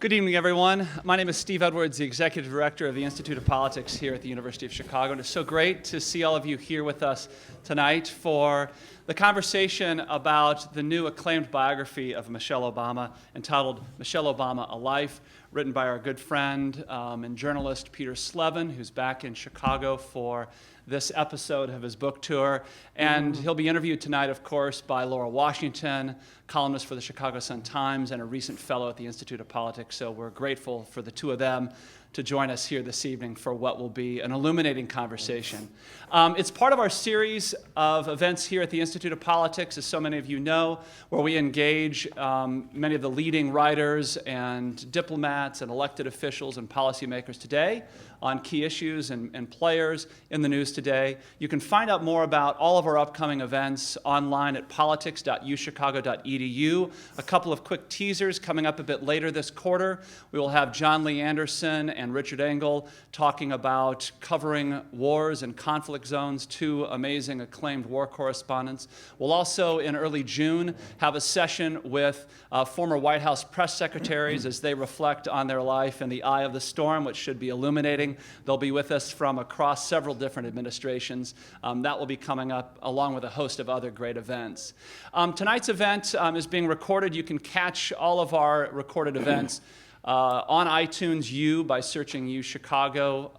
Good evening, everyone. My name is Steve Edwards, the Executive Director of the Institute of Politics here at the University of Chicago. And it's so great to see all of you here with us tonight for the conversation about the new acclaimed biography of Michelle Obama entitled Michelle Obama, A Life, written by our good friend and journalist Peter Slevin, who's back in Chicago for this episode of his book tour. And he'll be interviewed tonight, of course, by Laura Washington, columnist for the Chicago Sun-Times and a recent fellow at the Institute of Politics. So we're grateful for the two of them to join us here this evening for what will be an illuminating conversation. It's part of our series of events here at the Institute of Politics, as so many of you know, where we engage many of the leading writers and diplomats and elected officials and policymakers today on key issues and players in the news today. You can find out more about all of our upcoming events online at politics.uchicago.edu. A couple of quick teasers coming up a bit later this quarter. We will have John Lee Anderson and Richard Engel talking about covering wars and conflict zones, two amazing acclaimed war correspondents. We'll also, in early June, have a session with former White House press secretaries as they reflect on their life in the eye of the storm, which should be illuminating. They'll be with us from across several different administrations. That will be coming up along with a host of other great events. Tonight's event is being recorded. You can catch all of our recorded events on iTunes U by searching U Chicago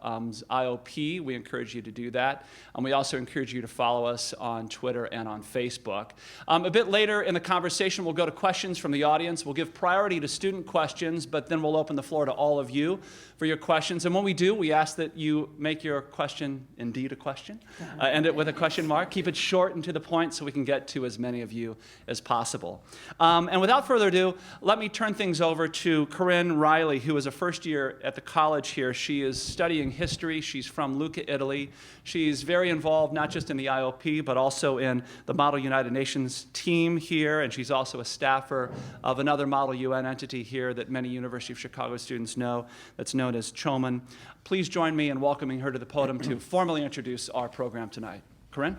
IOP. We encourage you to do that. We also encourage you to follow us on Twitter and on Facebook. A bit later in the conversation, we'll go to questions from the audience. We'll give priority to student questions, but then we'll open the floor to all of you for your questions. And when we do, we ask that you make your question indeed a question. End it with a question mark. Keep it short and to the point so we can get to as many of you as possible. And without further ado, let me turn things over to Corinne Riley, who is a first year at the college here. She is studying history. She's from Lucca, Italy. She's very involved not just in the IOP, but also in the Model United Nations team here, and she's also a staffer of another Model UN entity here that many University of Chicago students know, that's known as CHOMAN. Please join me in welcoming her to the podium to formally introduce our program tonight. Corinne?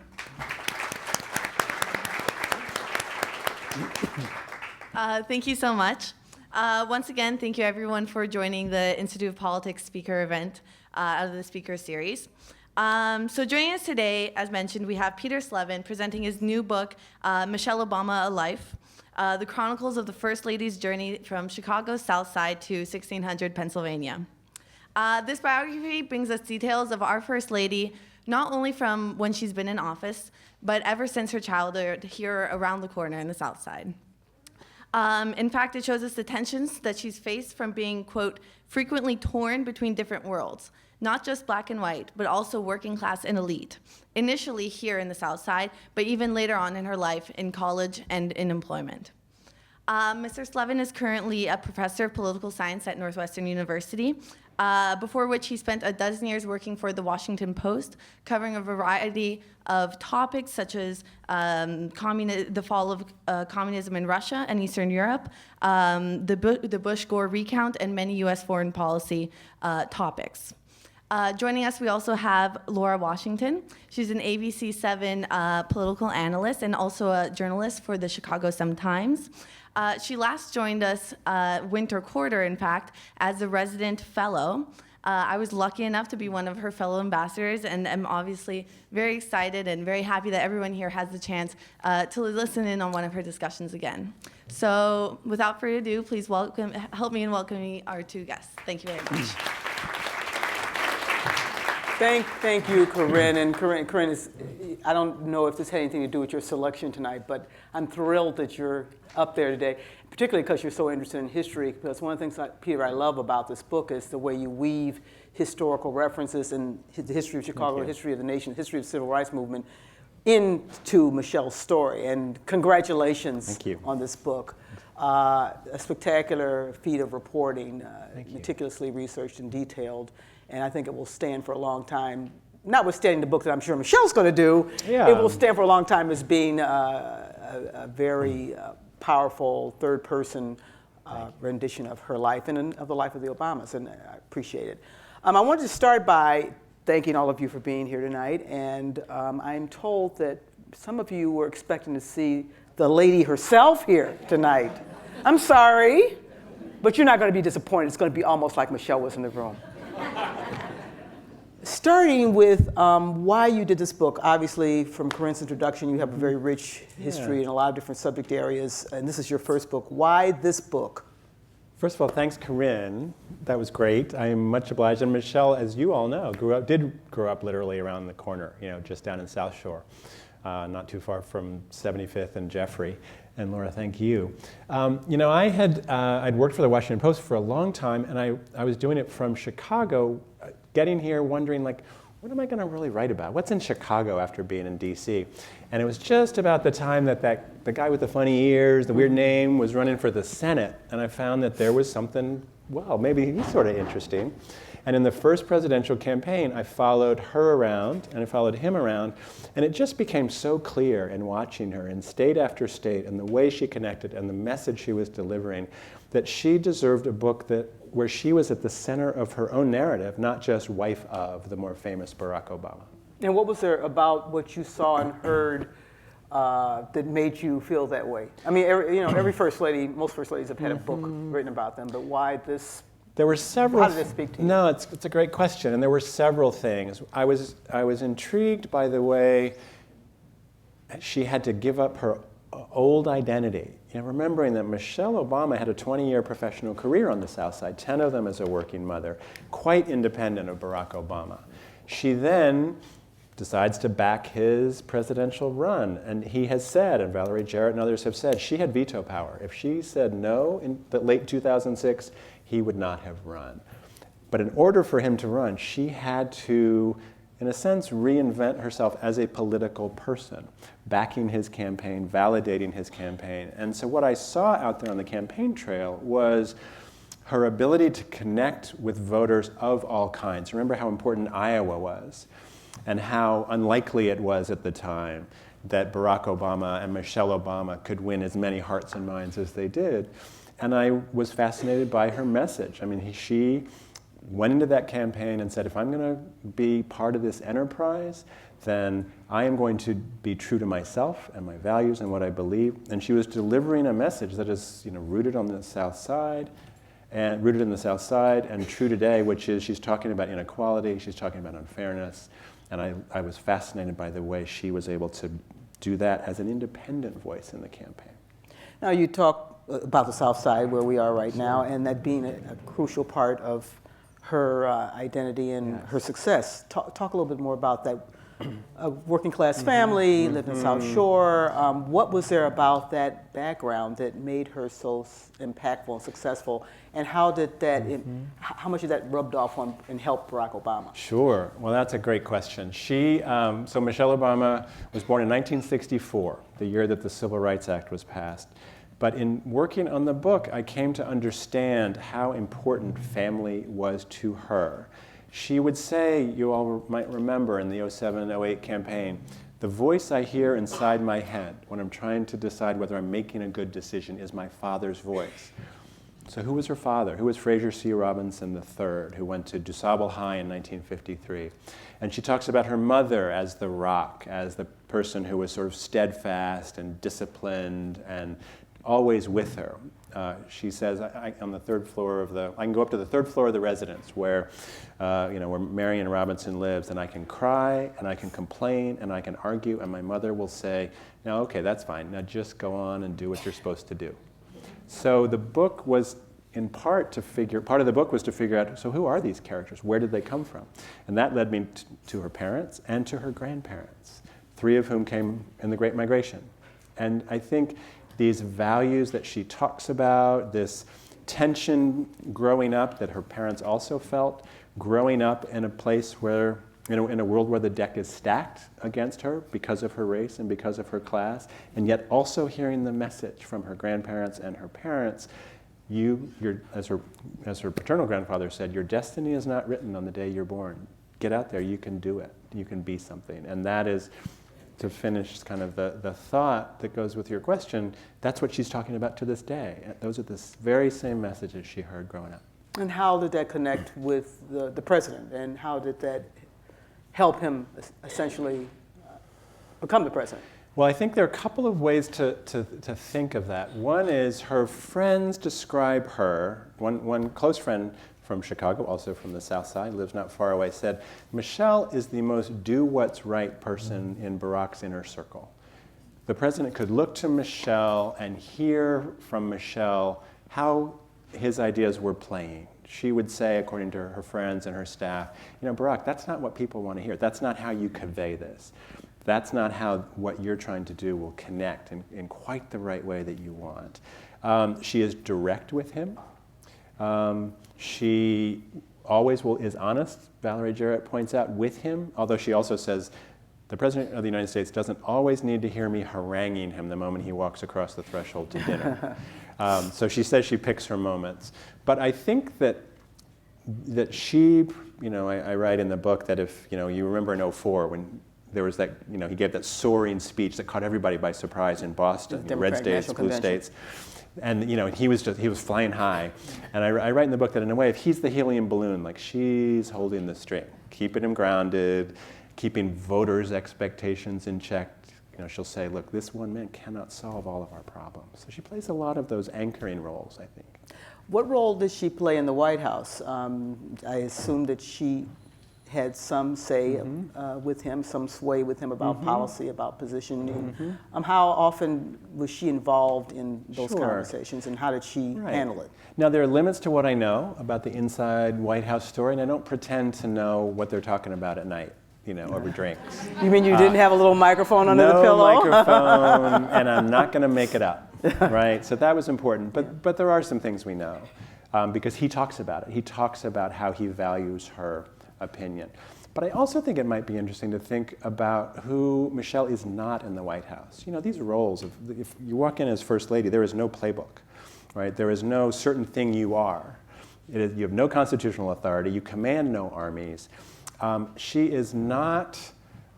Thank you so much. Once again, thank you everyone for joining the Institute of Politics speaker event out of the speaker series. So joining us today, as mentioned, we have Peter Slevin presenting his new book, Michelle Obama, A Life, the chronicles of the First Lady's journey from Chicago's South Side to 1600 Pennsylvania. This biography brings us details of our First Lady, not only from when she's been in office, but ever since her childhood here around the corner in the South Side. In fact, it shows us the tensions that she's faced from being, quote, frequently torn between different worlds, not just black and white, but also working class and elite, initially here in the South Side, but even later on in her life in college and in employment. Mr. Slevin is currently a professor of political science at Northwestern University, before which he spent a dozen years working for the Washington Post, covering a variety of topics such as the fall of communism in Russia and Eastern Europe, the Bush-Gore recount, and many U.S. foreign policy topics. Joining us, we also have Laura Washington. She's an ABC7 political analyst and also a journalist for the Chicago Sun-Times. She last joined us winter quarter, in fact, as a resident fellow. I was lucky enough to be one of her fellow ambassadors, and I'm obviously very excited and very happy that everyone here has the chance to listen in on one of her discussions again. So without further ado, please help me in welcoming our two guests. Thank you very much. Thank you, Corinne. And Corinne is, I don't know if this had anything to do with your selection tonight, but I'm thrilled that you're up there today, particularly because you're so interested in history. Because one of the things, Peter, I love about this book is the way you weave historical references and the history of Chicago, the history of the nation, history of the civil rights movement into Michelle's story. And congratulations on this book. A spectacular feat of reporting, meticulously researched and detailed. And I think it will stand for a long time, notwithstanding the book that I'm sure Michelle's going to do. Yeah. It will stand for a long time as being a very powerful third-person rendition of her life and of the life of the Obamas, and I appreciate it. I wanted to start by thanking all of you for being here tonight, and I'm told that some of you were expecting to see the lady herself here tonight. I'm sorry. But you're not going to be disappointed. It's going to be almost like Michelle was in the room. Starting with why you did this book. Obviously, from Corinne's introduction, you have a very rich history in a lot of different subject areas, and this is your first book. Why this book? First of all, thanks, Corinne. That was great. I am much obliged. And Michelle, as you all know, did grow up literally around the corner, just down in South Shore, not too far from 75th and Jeffrey. And Laura, thank you. I'd worked for the Washington Post for a long time, and I was doing it from Chicago, getting here wondering, what am I going to really write about? What's in Chicago after being in D.C.? And it was just about the time that the guy with the funny ears, the weird name, was running for the Senate, and I found that there was something, maybe he's sort of interesting. And in the first presidential campaign, I followed her around, and I followed him around, and it just became so clear in watching her in state after state, and the way she connected, and the message she was delivering, that she deserved a book where she was at the center of her own narrative, not just wife of the more famous Barack Obama. And what was there about what you saw and heard that made you feel that way? I mean, every first lady, most first ladies have had a book written about them, but why this? There were several. How did it speak to you? No, it's a great question, and there were several things. I was intrigued by the way she had to give up her old identity. Remembering that Michelle Obama had a 20-year professional career on the South Side, 10 of them as a working mother, quite independent of Barack Obama. She then decides to back his presidential run, and he has said, and Valerie Jarrett and others have said, she had veto power. If she said no in the late 2006, he would not have run. But in order for him to run, she had to, in a sense, reinvent herself as a political person, backing his campaign, validating his campaign. And so what I saw out there on the campaign trail was her ability to connect with voters of all kinds. Remember how important Iowa was, and how unlikely it was at the time that Barack Obama and Michelle Obama could win as many hearts and minds as they did. And I was fascinated by her message. I mean, she went into that campaign and said, if I'm going to be part of this enterprise, then I am going to be true to myself and my values and what I believe. And she was delivering a message that is, rooted on the South Side, and rooted in the South Side and true today, which is she's talking about inequality, she's talking about unfairness, and I was fascinated by the way she was able to do that as an independent voice in the campaign. Now you talk about the South Side, where we are right now, and that being a crucial part of her identity and her success. Talk a little bit more about that. A working class family, lived in South Shore. What was there about that background that made her so impactful and successful? And how did that, how much of that rubbed off on and helped Barack Obama? Sure. Well, that's a great question. So Michelle Obama was born in 1964, the year that the Civil Rights Act was passed. But in working on the book, I came to understand how important family was to her. She would say, you all might remember in the 07-08 campaign, the voice I hear inside my head when I'm trying to decide whether I'm making a good decision is my father's voice. So who was her father? Who was Fraser C. Robinson III, who went to DuSable High in 1953? And she talks about her mother as the rock, as the person who was sort of steadfast and disciplined and always with her. She says, on the third floor of I can go up to the third floor of the residence where Marion Robinson lives, and I can cry, and I can complain, and I can argue, and my mother will say, no, okay, that's fine. Now just go on and do what you're supposed to do. So the book was, in part of the book was to figure out, so who are these characters? Where did they come from? And that led me to her parents and to her grandparents, 3 of whom came in the Great Migration. And I think these values that she talks about, this tension growing up that her parents also felt, growing up in a place where, in a world where the deck is stacked against her because of her race and because of her class, and yet also hearing the message from her grandparents and her parents, as her paternal grandfather said, your destiny is not written on the day you're born. Get out there, you can do it, you can be something. And that is, to finish kind of the thought that goes with your question, that's what she's talking about to this day. Those are the very same messages she heard growing up. And how did that connect with the president? And how did that help him essentially become the president? Well, I think there are a couple of ways to think of that. One is her friends describe her, one close friend from Chicago, also from the South Side, lives not far away, said, Michelle is the most do what's right person in Barack's inner circle. The president could look to Michelle and hear from Michelle how his ideas were playing. She would say, according to her friends and her staff, you know, Barack, that's not what people want to hear. That's not how you convey this. That's not how what you're trying to do will connect in quite the right way that you want. She is direct with him. She always is honest, Valerie Jarrett points out, with him, although she also says, the President of the United States doesn't always need to hear me haranguing him the moment he walks across the threshold to dinner. So she says she picks her moments. But I think that she, you know, I write in the book that if, you know, you remember in 2004 when there was that, you know, he gave that soaring speech that caught everybody by surprise in Boston, red states, blue states. And, you know, he was flying high. And I write in the book that in a way, if he's the helium balloon, like she's holding the string, keeping him grounded, keeping voters' expectations in check. You know, she'll say, look, this one man cannot solve all of our problems. So she plays a lot of those anchoring roles, I think. What role did she play in the White House? I assume that she had some say with him, some sway with him about policy, about positioning. How often was she involved in those conversations, and how did she handle it? Now, there are limits to what I know about the inside White House story, and I don't pretend to know what they're talking about at night, you know, over drinks. You mean you didn't have a little microphone under the pillow? No microphone, and I'm not going to make it up, right? So that was important. But there are some things we know, because he talks about it. He talks about how he values her opinion. But I also think it might be interesting to think about who Michelle is not in the White House. You know, these roles, if you walk in as First Lady, there is no playbook, right? There is no certain thing you are. You have no constitutional authority. You command no armies. She is not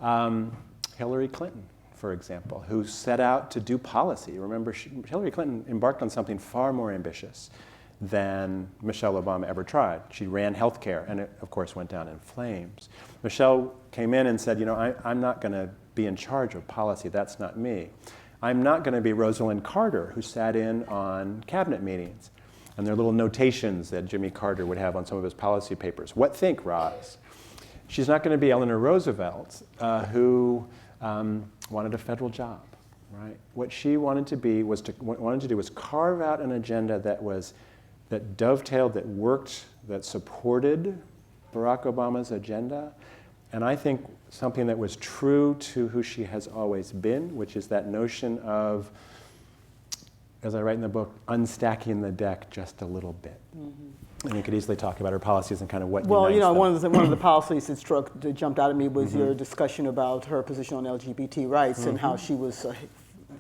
Hillary Clinton, for example, who set out to do policy. Remember, Hillary Clinton embarked on something far more ambitious than Michelle Obama ever tried. She ran healthcare, and it, of course, went down in flames. Michelle came in and said, you know, I'm not going to be in charge of policy. That's not me. I'm not going to be Rosalind Carter, who sat in on cabinet meetings, and there are little notations that Jimmy Carter would have on some of his policy papers. What think, Roz? She's not going to be Eleanor Roosevelt, who wanted a federal job, right? What she wanted to be was wanted to do was carve out an agenda that dovetailed, that worked, that supported Barack Obama's agenda. And I think something that was true to who she has always been, which is that notion of, as I write in the book, unstacking the deck just a little bit. And you could easily talk about her policies and kind of what unites them. Well, you know, one of the policies that jumped out at me was your discussion about her position on LGBT rights and how she was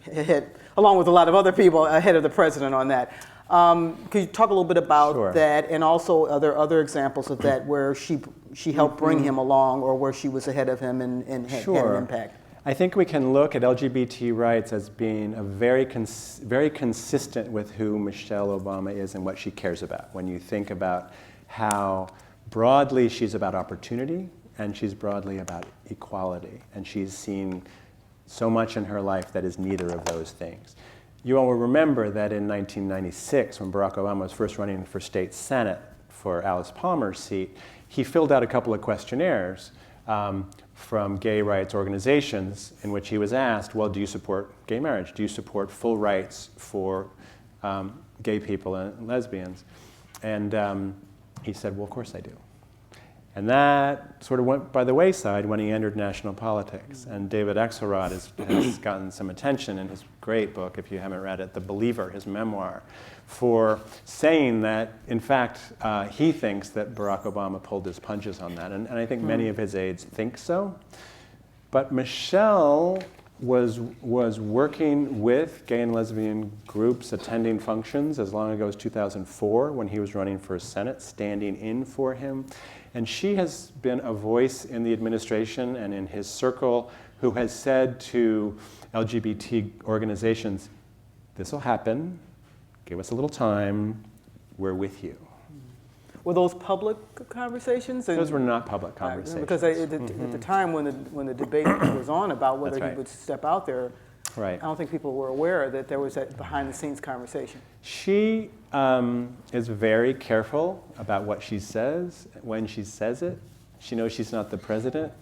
ahead, along with a lot of other people, ahead of the president on that. Could you talk a little bit about that, and also are there other examples of that where she helped bring him along, or where she was ahead of him and had an impact? I think we can look at LGBT rights as being very consistent with who Michelle Obama is and what she cares about. When you think about how broadly she's about opportunity and she's broadly about equality, and she's seen so much in her life that is neither of those things. You all will remember that in 1996, when Barack Obama was first running for state senate for Alice Palmer's seat, he filled out a couple of questionnaires from gay rights organizations in which he was asked, well, do you support gay marriage? Do you support full rights for gay people and lesbians? And he said, well, of course I do. And that sort of went by the wayside when he entered national politics. And David Axelrod has gotten some attention in his great book, if you haven't read it, The Believer, his memoir, for saying that, in fact, he thinks that Barack Obama pulled his punches on that. And I think many of his aides think so. But Michelle was working with gay and lesbian groups, attending functions as long ago as 2004 when he was running for Senate, standing in for him. And she has been a voice in the administration and in his circle who has said to LGBT organizations, this will happen, give us a little time, we're with you. Were those public conversations? Those were not public conversations. Because at the time when the debate was on about whether he would step out there, Right. I don't think people were aware that there was that behind-the-scenes conversation. She is very careful about what she says, when she says it. She knows she's not the president.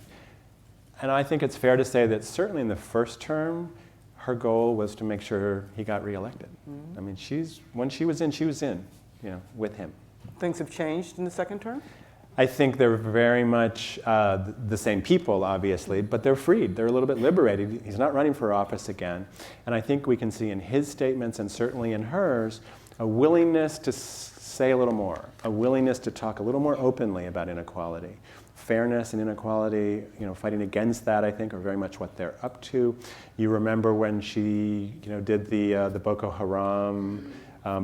And I think it's fair to say that certainly in the first term, her goal was to make sure he got reelected. I mean, when she was in, with him. Things have changed in the second term? I think they're very much the same people, obviously, but they're freed. They're a little bit liberated. He's not running for office again. And I think we can see in his statements, and certainly in hers, a willingness to say a little more, a willingness to talk a little more openly about inequality. Fairness and inequality, fighting against that, I think, are very much what they're up to. You remember when she, did the Boko Haram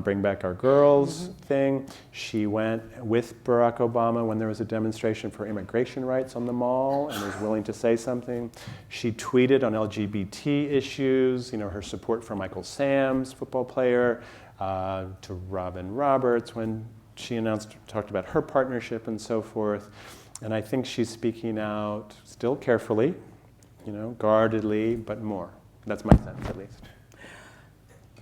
Bring Back Our Girls thing. She went with Barack Obama when there was a demonstration for immigration rights on the Mall and was willing to say something. She tweeted on LGBT issues, her support for Michael Sam's, football player, to Robin Roberts when she talked about her partnership and so forth. And I think she's speaking out still carefully, guardedly, but more. That's my sense, at least.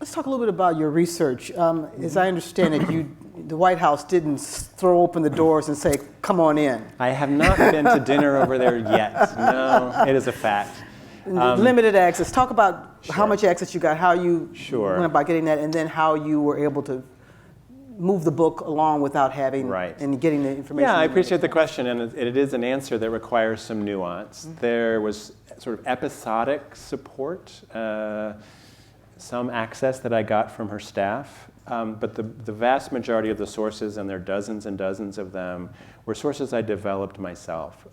Let's talk a little bit about your research. As I understand it, the White House didn't throw open the doors and say, come on in. I have not been to dinner over there yet. No, it is a fact. Limited access. Talk about Sure. how much access you got, how you Sure. went about getting that, and then how you were able to move the book along without having Right. and getting the information. Yeah, I appreciate the question, and it is an answer that requires some nuance. There was sort of episodic support, some access that I got from her staff, but the vast majority of the sources, and there are dozens and dozens of them, were sources I developed myself.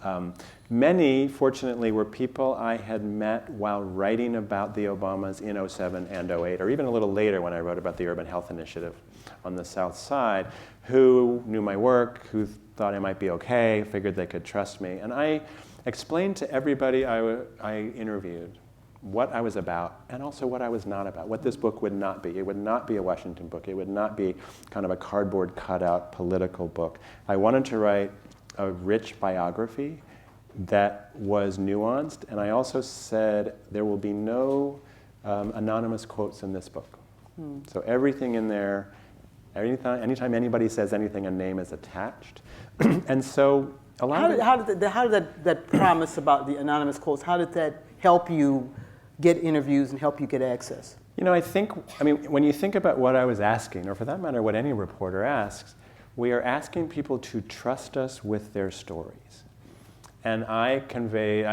Many, fortunately, were people I had met while writing about the Obamas in 2007 and 2008, or even a little later when I wrote about the Urban Health Initiative on the South Side, who knew my work, who thought I might be okay, figured they could trust me. And I explained to everybody I interviewed what I was about and also what I was not about, what this book would not be. It would not be a Washington book. It would not be kind of a cardboard cutout political book. I wanted to write a rich biography that was nuanced, and I also said there will be no anonymous quotes in this book. So everything in there, anytime anybody says anything, a name is attached. And so a lot How did that promise about the anonymous quotes, how did that help you get interviews and help you get access? When you think about what I was asking, or for that matter, what any reporter asks, we are asking people to trust us with their stories. And I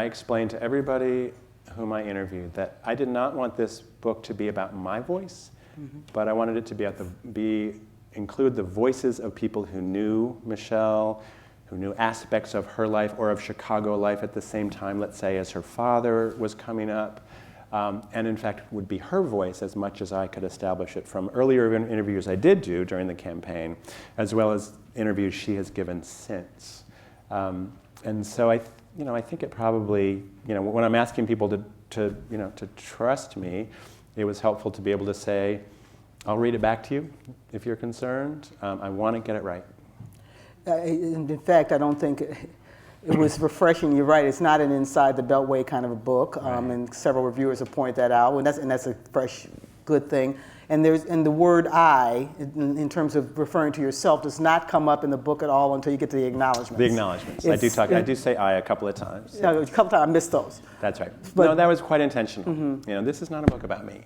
explained to everybody whom I interviewed that I did not want this book to be about my voice, but I wanted it to include the voices of people who knew Michelle, who knew aspects of her life or of Chicago life at the same time, let's say, as her father was coming up. And in fact, would be her voice as much as I could establish it from earlier interviews I did do during the campaign, as well as interviews she has given since. And so I think it probably, when I'm asking people to trust me, it was helpful to be able to say, I'll read it back to you if you're concerned. I want to get it right. In fact, I don't think it was refreshing. You're right. It's not an inside the beltway kind of a book, and several reviewers have pointed that out. And that's a fresh, good thing. And the word "I" in terms of referring to yourself does not come up in the book at all until you get to the acknowledgments. The acknowledgments. I do say "I" a couple of times. Yeah, a couple times I missed those. That's right. No, that was quite intentional. This is not a book about me.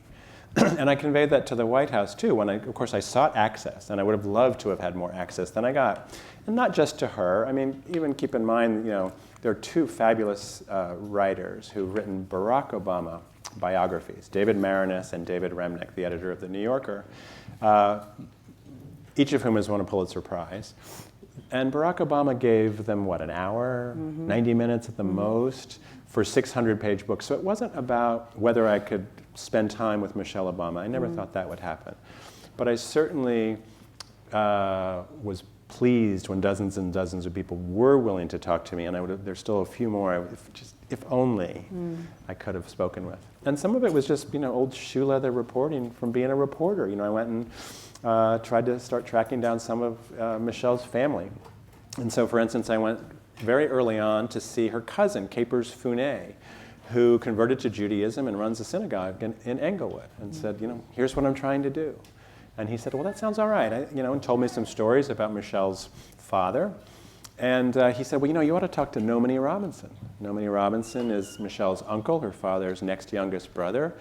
And I conveyed that to the White House too, when of course I sought access, and I would have loved to have had more access than I got. And not just to her. Even keep in mind, there are two fabulous writers who've written Barack Obama biographies, David Maraniss and David Remnick, the editor of The New Yorker, each of whom has won a Pulitzer Prize. And Barack Obama gave them, an hour, 90 minutes at the most, for 600-page books. So it wasn't about whether I could spend time with Michelle Obama. I never thought that would happen. But I certainly was pleased when dozens and dozens of people were willing to talk to me, and there's still a few more, if only I could have spoken with. And some of it was just, old shoe leather reporting from being a reporter. I went and tried to start tracking down some of Michelle's family. And so, for instance, I went very early on to see her cousin, Capers Funet, who converted to Judaism and runs a synagogue in Englewood, and said, here's what I'm trying to do. And he said, well, that sounds all right, and told me some stories about Michelle's father. And he said, well, you ought to talk to Nomini Robinson. Nomini Robinson is Michelle's uncle, her father's next youngest brother.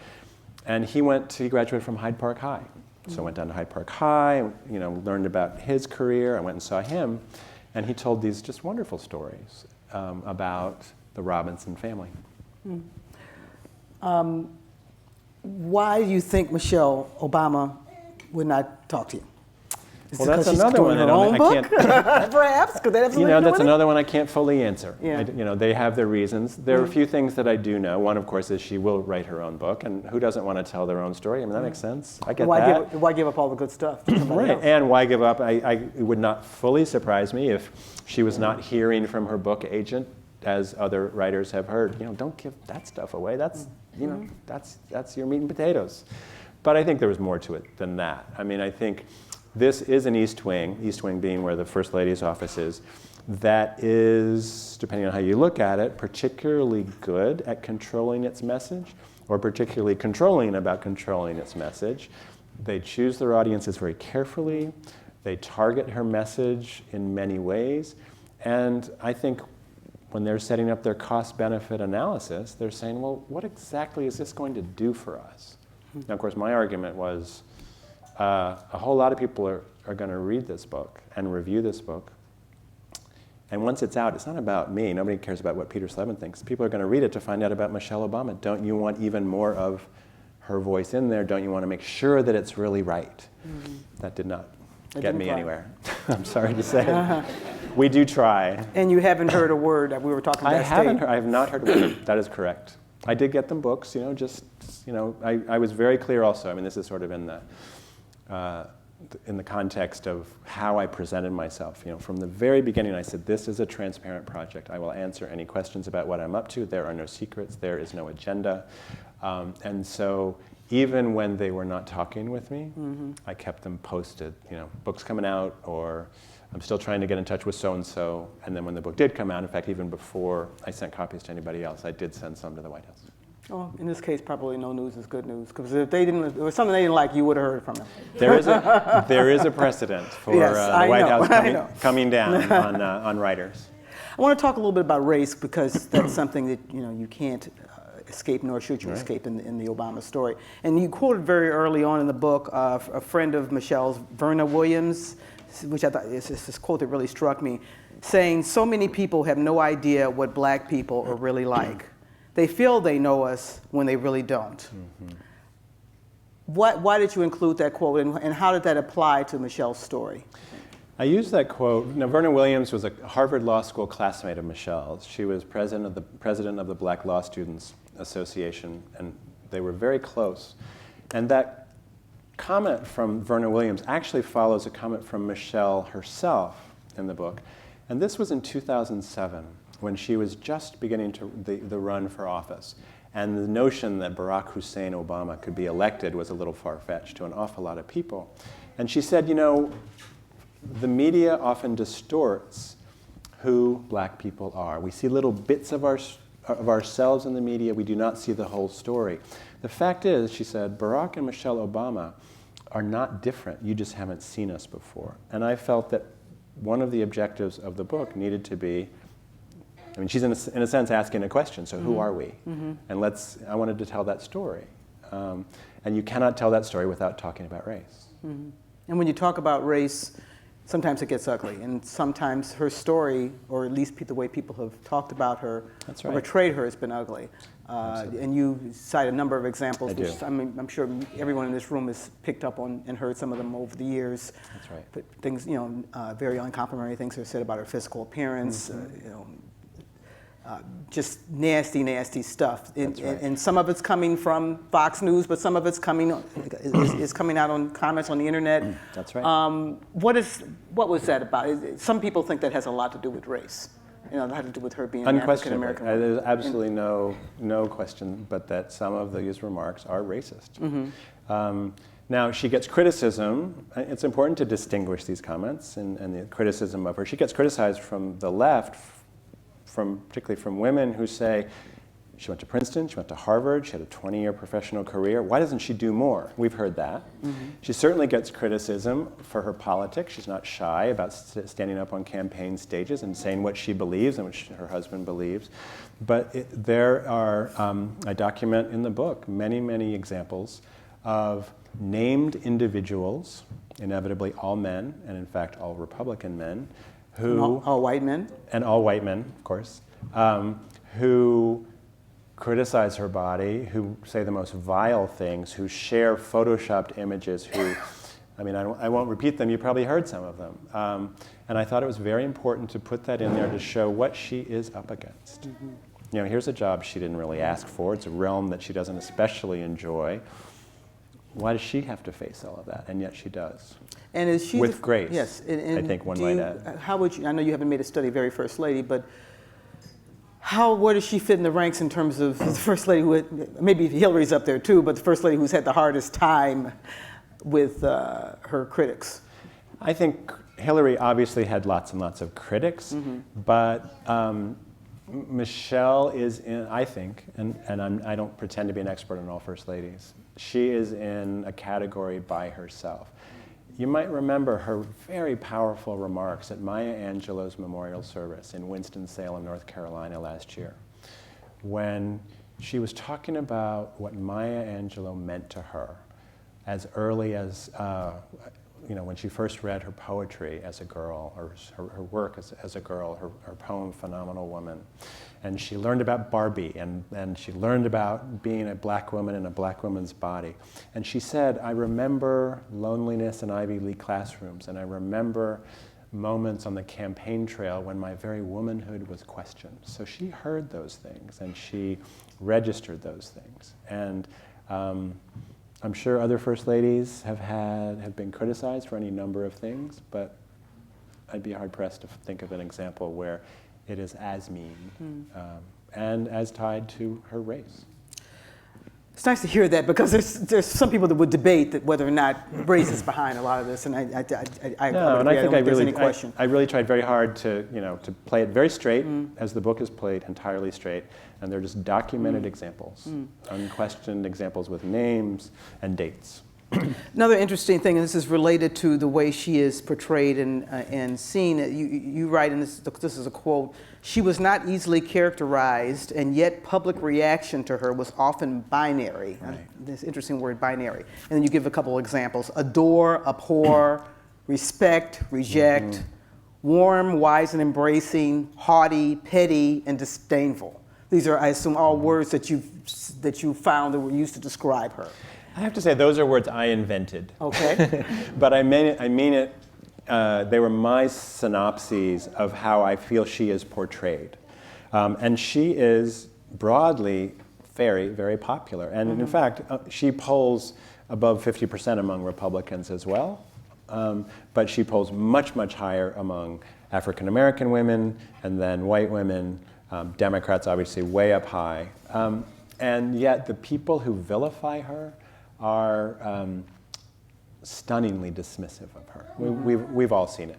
And he graduated from Hyde Park High. So I went down to Hyde Park High, learned about his career. I went and saw him. And he told these just wonderful stories about the Robinson family. Why do you think Michelle Obama would not talk to you? Well, that's another one I can't. Perhaps, because they have something that's another one I can't fully answer. Yeah. They have their reasons. There are a few things that I do know. One, of course, is she will write her own book, and who doesn't want to tell their own story? I mean, that makes sense. I get that. Why give up all the good stuff to somebody else? And why give up? It would not fully surprise me if she was not hearing from her book agent, as other writers have heard. Don't give that stuff away. That's that's your meat and potatoes. But I think there was more to it than that. I mean, I think this is an East Wing being where the First Lady's office is, that is, depending on how you look at it, particularly good at controlling its message, or particularly controlling about controlling its message. They choose their audiences very carefully. They target her message in many ways. And I think when they're setting up their cost-benefit analysis, they're saying, well, what exactly is this going to do for us? Now, of course, my argument was, a whole lot of people are going to read this book and review this book. And once it's out, it's not about me. Nobody cares about what Peter Slevin thinks. People are going to read it to find out about Michelle Obama. Don't you want even more of her voice in there? Don't you want to make sure that it's really right? That did not get me anywhere. I'm sorry to say. We do try. And you haven't heard a word. We were talking I have not heard a word. That is correct. I did get them books, I was very clear also. I mean, this is sort of in the context of how I presented myself. From the very beginning, I said, this is a transparent project. I will answer any questions about what I'm up to. There are no secrets. There is no agenda. And so even when they were not talking with me, I kept them posted. Books coming out, or I'm still trying to get in touch with so-and-so. And then when the book did come out, in fact, even before I sent copies to anybody else, I did send some to the White House. Well, in this case, probably no news is good news, because if it was something they didn't like, you would have heard from them. There is a precedent for the White House coming down on writers. I want to talk a little bit about race, because that's something that you can't escape, nor should you escape in the Obama story. And you quoted very early on in the book a friend of Michelle's, Verna Williams, which I thought is this quote that really struck me, saying, "So many people have no idea what black people are really like. They feel they know us when they really don't." Why did you include that quote, and how did that apply to Michelle's story? I used that quote. Now, Verna Williams was a Harvard Law School classmate of Michelle's. She was president of the Black Law Students Association, and they were very close. And that comment from Verna Williams actually follows a comment from Michelle herself in the book. And this was in 2007. When she was just beginning the run for office. And the notion that Barack Hussein Obama could be elected was a little far-fetched to an awful lot of people. And she said, the media often distorts who black people are. We see little bits of ourselves in the media. We do not see the whole story. The fact is, she said, Barack and Michelle Obama are not different. You just haven't seen us before. And I felt that one of the objectives of the book needed to be, she's in a sense asking a question, so who are we? And I wanted to tell that story. And you cannot tell that story without talking about race. And when you talk about race, sometimes it gets ugly, and sometimes her story, or at least the way people have talked about her, or portrayed her, has been ugly. And you cite a number of examples, which I'm sure everyone in this room has picked up on and heard some of them over the years. That's right. But things, very uncomplimentary things are said about her physical appearance, just nasty, nasty stuff. And some of it's coming from Fox News, but some of it's coming out on comments on the internet. That's right. What was that about? Some people think that has a lot to do with race. It had to do with her being an African American. There's absolutely no question, but that some of these remarks are racist. Now, she gets criticism. It's important to distinguish these comments and the criticism of her. She gets criticized from the left, particularly from women who say, She went to Princeton, she went to Harvard, she had a 20-year professional career. Why doesn't she do more? We've heard that. She certainly gets criticism for her politics. She's not shy about standing up on campaign stages and saying what she believes and what her husband believes. But there are, I document in the book, many, many examples of named individuals, inevitably all men, and in fact all Republican men, who... All white men? And all white men, of course, who criticize her body, who say the most vile things, who share photoshopped images, who, I mean, I won't repeat them, you probably heard some of them. And I thought it was very important to put that in there to show what she is up against. You know, here's a job she didn't really ask for. It's a realm that she doesn't especially enjoy. Why does she have to face all of that? And yet she does. And is she with grace, yes, I think one might add. How would you, I know you haven't made a study of very First Lady, but where does she fit in the ranks in terms of the First Lady who had, maybe Hillary's up there too, but the First Lady who's had the hardest time with her critics? I think Hillary obviously had lots and lots of critics, but Michelle is in, I think, and I don't pretend to be an expert on all First Ladies, she is in a category by herself. You might remember her very powerful remarks at Maya Angelou's memorial service in Winston-Salem, North Carolina last year, when she was talking about what Maya Angelou meant to her as early as, you know, when she first read her poetry as a girl, or her work as a girl, her poem, Phenomenal Woman. And she learned about Barbie, and she learned about being a black woman in a black woman's body. And she said, I remember loneliness in Ivy League classrooms, and I remember moments on the campaign trail when my very womanhood was questioned. So she heard those things, and she registered those things. And I'm sure other First Ladies have been criticized for any number of things, but I'd be hard-pressed to think of an example where it is as mean and as tied to her race. It's nice to hear that, because there's some people that would debate that whether or not race is behind a lot of this, and I really tried very hard to play it very straight, as the book is played entirely straight, and they're just documented examples, unquestioned examples with names and dates. Another interesting thing, and this is related to the way she is portrayed and seen, you write, and this is a quote, she was not easily characterized, and yet public reaction to her was often binary. Right. This interesting word, binary. And then you give a couple examples: adore, abhor, respect, reject, warm, wise and embracing, haughty, petty, and disdainful. These are, I assume, all words that you found that were used to describe her. I have to say, those are words I invented. Okay. But I mean it, they were my synopses of how I feel she is portrayed. And she is broadly very, very popular. And in fact, she polls above 50% among Republicans as well. But she polls much, much higher among African American women, and then white women, Democrats obviously way up high. And yet the people who vilify her are stunningly dismissive of her. We've all seen it.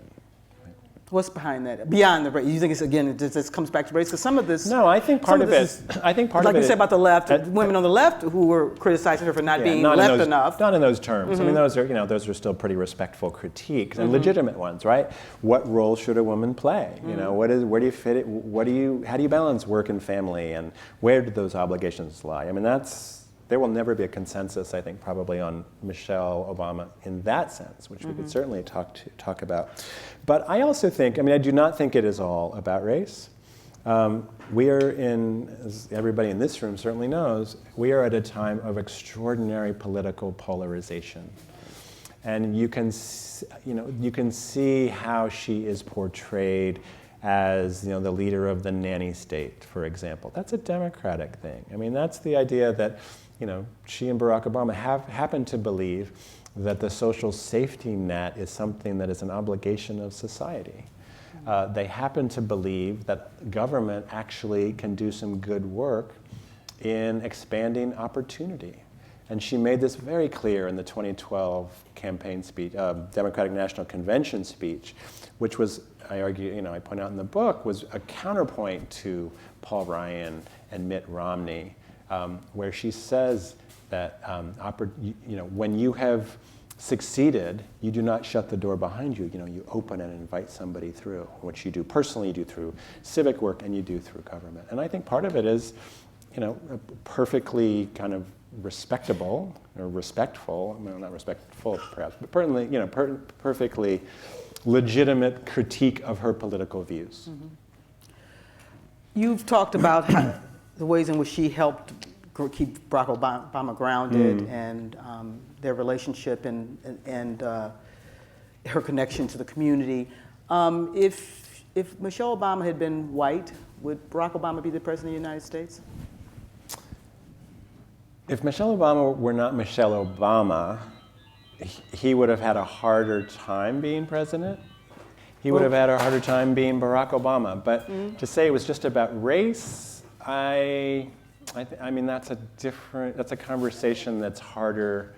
What's behind that? Beyond the race, you think it's, again, this comes back to race? Because some of this... No, I think part of it... Like you said about the left, women on the left who were criticizing her for not being left enough. Not in those terms. I mean, those are still pretty respectful critiques and legitimate ones, right? What role should a woman play? You know, where do you fit it? How do you balance work and family, and where do those obligations lie? I mean, there will never be a consensus, I think, probably on Michelle Obama in that sense, which we could certainly talk about. But I also think, I mean, I do not think it is all about race. We are as everybody in this room certainly knows, we are at a time of extraordinary political polarization. And you can see how she is portrayed as, the leader of the nanny state, for example. That's a Democratic thing. I mean, that's the idea that, she and Barack Obama happen to believe that the social safety net is something that is an obligation of society. They happen to believe that government actually can do some good work in expanding opportunity. And she made this very clear in the 2012 campaign speech, Democratic National Convention speech, which was, I argue, I point out in the book, was a counterpoint to Paul Ryan and Mitt Romney, where she says that when you have succeeded, you do not shut the door behind you. You open and invite somebody through, which you do personally, you do through civic work, and you do through government. And I think part of it is, perfectly kind of respectable or respectful, not respectful perhaps, but perfectly legitimate critique of her political views. Mm-hmm. You've talked about the ways in which she helped keep Barack Obama grounded, and their relationship and her connection to the community. If Michelle Obama had been white, would Barack Obama be the president of the United States? If Michelle Obama were not Michelle Obama, he would have had a harder time being president. He would have had a harder time being Barack Obama. But to say it was just about race, I mean, that's a conversation that's harder.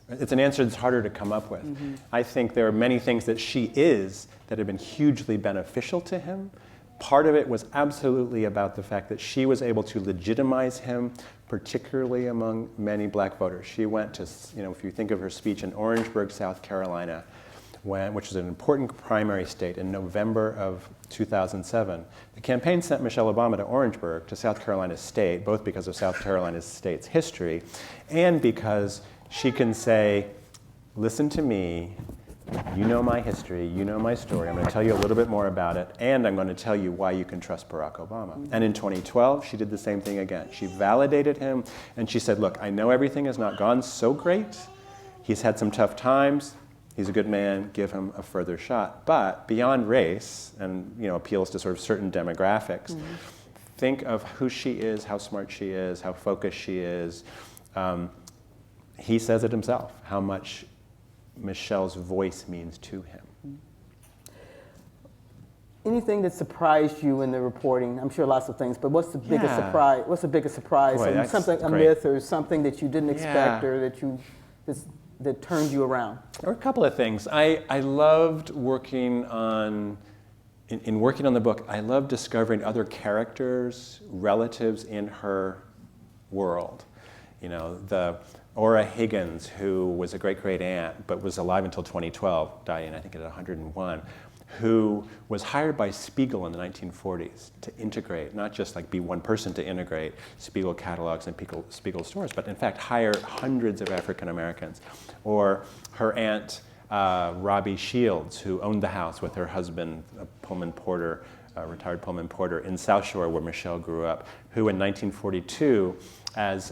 It's an answer that's harder to come up with. Mm-hmm. I think there are many things that she is that have been hugely beneficial to him. Part of it was absolutely about the fact that she was able to legitimize him, particularly among many black voters. She went to, if you think of her speech in Orangeburg, South Carolina, which is an important primary state, in November of 2007. The campaign sent Michelle Obama to Orangeburg, to South Carolina State, both because of South Carolina State's history and because she can say, listen to me, you know my history, you know my story, I'm going to tell you a little bit more about it, and I'm going to tell you why you can trust Barack Obama. And in 2012, she did the same thing again. She validated him, and she said, look, I know everything has not gone so great. He's had some tough times. He's a good man, give him a further shot. But beyond race and appeals to sort of certain demographics, think of who she is, how smart she is, how focused she is. He says it himself, how much Michelle's voice means to him. Anything that surprised you in the reporting? I'm sure lots of things, but what's the biggest surprise? What's the biggest surprise? Boy, something, a myth, or something that you didn't expect, or that turned you around? There were a couple of things. I loved working on, in working on the book, I loved discovering other characters, relatives in her world. The Ora Higgins, who was a great-great-aunt, but was alive until 2012, dying, I think, at 101, who was hired by Spiegel in the 1940s to integrate, not just be one person to integrate Spiegel catalogs and Spiegel stores, but in fact hire hundreds of African Americans. Or her aunt, Robbie Shields, who owned the house with her husband, a Pullman porter, a retired Pullman porter in South Shore, where Michelle grew up, who in 1942, as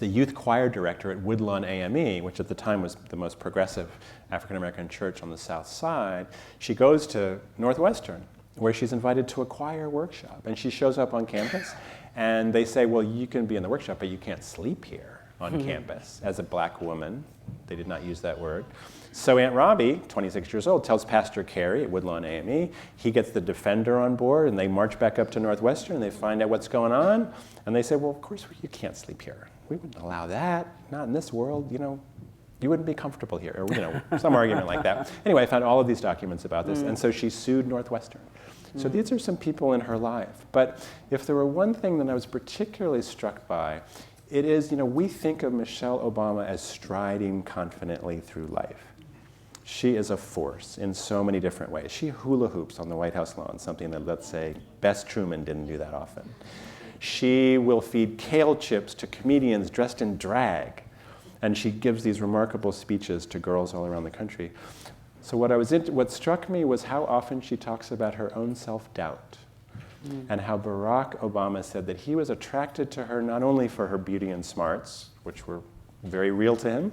the youth choir director at Woodlawn AME, which at the time was the most progressive African-American church on the South Side, she goes to Northwestern, where she's invited to a choir workshop. And she shows up on campus, and they say, well, you can be in the workshop, but you can't sleep here on campus as a black woman. They did not use that word. So Aunt Robbie, 26 years old, tells Pastor Carey at Woodlawn AME. He gets the Defender on board, and they march back up to Northwestern, and they find out what's going on. And they say, well, of course, you can't sleep here. We wouldn't allow that. Not in this world, you wouldn't be comfortable here, or some argument like that. Anyway, I found all of these documents about this, and so she sued Northwestern. So these are some people in her life. But if there were one thing that I was particularly struck by, it is, we think of Michelle Obama as striding confidently through life. She is a force in so many different ways. She hula hoops on the White House lawn, something that, let's say, Bess Truman didn't do that often. She will feed kale chips to comedians dressed in drag. And she gives these remarkable speeches to girls all around the country. So what struck me was how often she talks about her own self-doubt. And how Barack Obama said that he was attracted to her not only for her beauty and smarts, which were very real to him,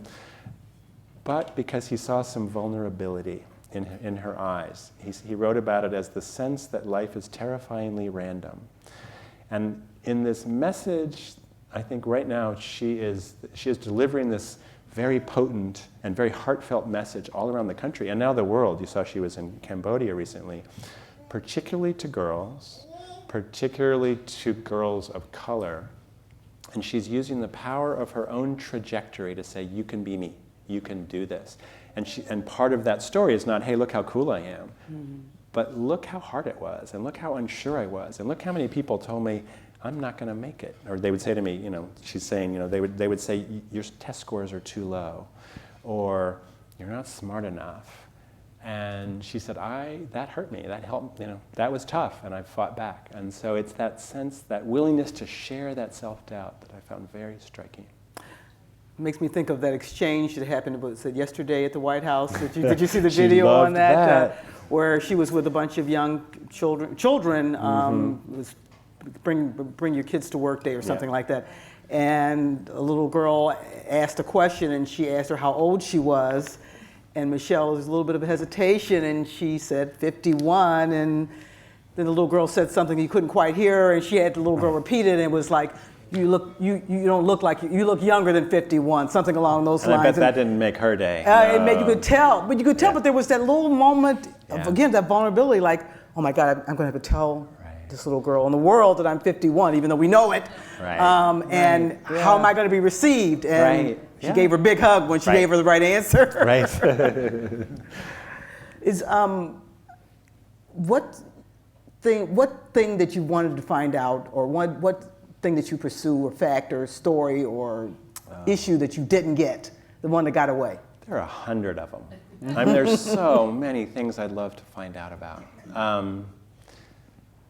but because he saw some vulnerability in her eyes. He wrote about it as the sense that life is terrifyingly random. And in this message, I think right now she is delivering this very potent and very heartfelt message all around the country, and now the world. You saw she was in Cambodia recently, particularly to girls of color, and she's using the power of her own trajectory to say, you can be me, you can do this. And part of that story is not, hey, look how cool I am, but look how hard it was, and look how unsure I was, and look how many people told me, I'm not going to make it. Or they would say to me, she's saying, they would say, your test scores are too low, or you're not smart enough. And she said, that hurt me, that helped, that was tough, and I fought back. And so it's that sense, that willingness to share that self-doubt that I found very striking. It makes me think of that exchange that happened, was it yesterday at the White House? Did you see the video on that? Where she was with a bunch of young children, it was bring your kids to work day or something like that. And a little girl asked a question, and she asked her how old she was. And Michelle, there was a little bit of hesitation, and she said 51, and then the little girl said something you couldn't quite hear, and she had the little girl repeat it, and it was like, you don't look like you look younger than 51, something along those lines. I bet that didn't make her day. You could tell, but there was that little moment of, again, that vulnerability, like, oh my God, I'm going to have to tell this little girl in the world that I'm 51, even though we know it. And how am I going to be received? And she gave her a big hug when she gave her the right answer. Is what thing that you wanted to find out, or what thing that you pursue, or fact, or story, or issue that you didn't get, the one that got away? There are 100 of them. I mean, there's so many things I'd love to find out about.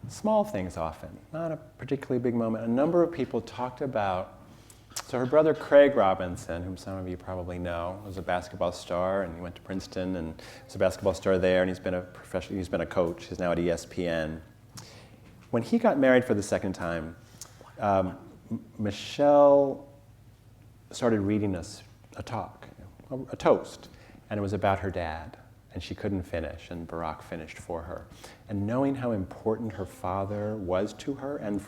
Small things often, not a particularly big moment. A number of people talked about, so her brother Craig Robinson, whom some of you probably know, was a basketball star, and he went to Princeton and was a basketball star there, and he's been a coach. He's now at ESPN. When he got married for the second time, Michelle started reading us a talk, a toast, and it was about her dad. And she couldn't finish, and Barack finished for her. And knowing how important her father was to her and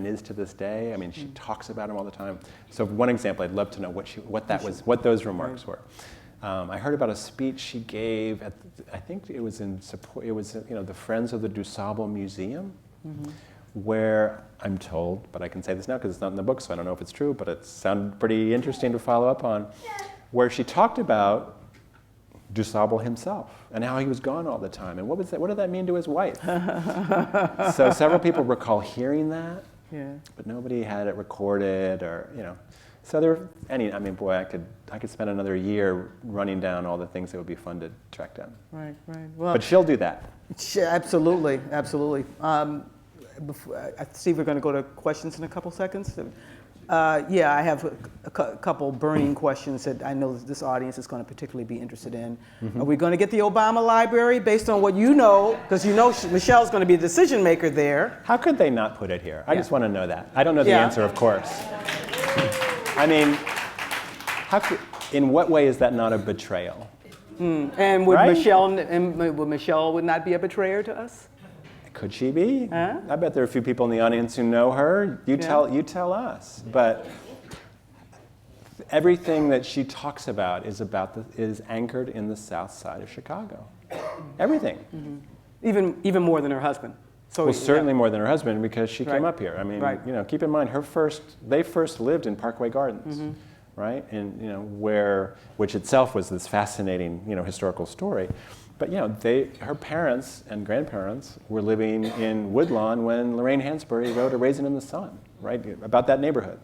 is to this day, I mean, she talks about him all the time. So one example, I'd love to know what those remarks were. I heard about a speech she gave at, I think it was in support, it was, the Friends of the DuSable Museum, where I'm told, but I can say this now because it's not in the book, so I don't know if it's true, but it sounded pretty interesting to follow up on, where she talked about DuSable himself and how he was gone all the time, and what did that mean to his wife? So several people recall hearing that, but nobody had it recorded, or So there, boy, I could spend another year running down all the things that would be fun to track down. Right. Well, but she'll do that. Absolutely. I see we're going to go to questions in a couple seconds. I have a couple burning questions that I know this audience is going to particularly be interested in. Are we going to get the Obama library based on what you know? Because Michelle's going to be the decision maker there. How could they not put it here? I just want to know that. I don't know the answer, of course. I mean, in what way is that not a betrayal? And would Michelle would not be a betrayer to us? Could she be? I bet there are a few people in the audience who know her. You tell us. But everything that she talks about is anchored in the South Side of Chicago. Everything. Even more than her husband. So certainly more than her husband, because she came up here. I mean, keep in mind they first lived in Parkway Gardens, right? And which itself was this fascinating historical story. But her parents and grandparents were living in Woodlawn when Lorraine Hansberry wrote A Raisin in the Sun, right, about that neighborhood.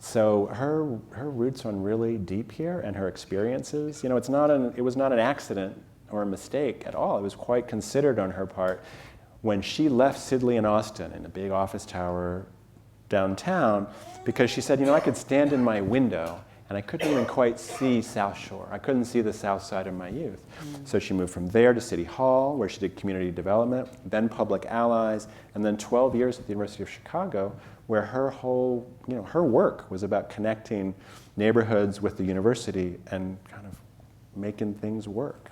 So her roots run really deep here, and her experiences. It was not an accident or a mistake at all. It was quite considered on her part. When she left Sidley and Austin in a big office tower downtown, because she said, I could stand in my window and I couldn't even quite see South Shore. I couldn't see the South Side of my youth. So she moved from there to City Hall, where she did community development, then Public Allies, and then 12 years at the University of Chicago, where her whole, her work was about connecting neighborhoods with the university and kind of making things work.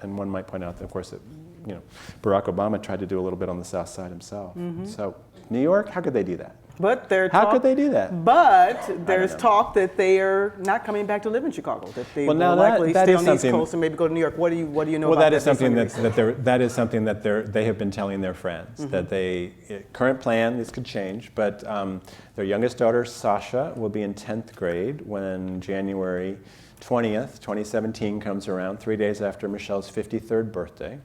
And one might point out, that, of course, that Barack Obama tried to do a little bit on the South Side himself. So New York, how could they do that? But How could they do that? But there's know. talk that they are not coming back to live in Chicago. That they Well, will now likely that stay is on the East something- Coast and maybe go to New York. What do you know Well, about that that? is something based on your research? that is something that they have been telling their friends, that current plan, this could change, but their youngest daughter, Sasha, will be in 10th grade when January 20th, 2017 comes around, 3 days after Michelle's 53rd birthday.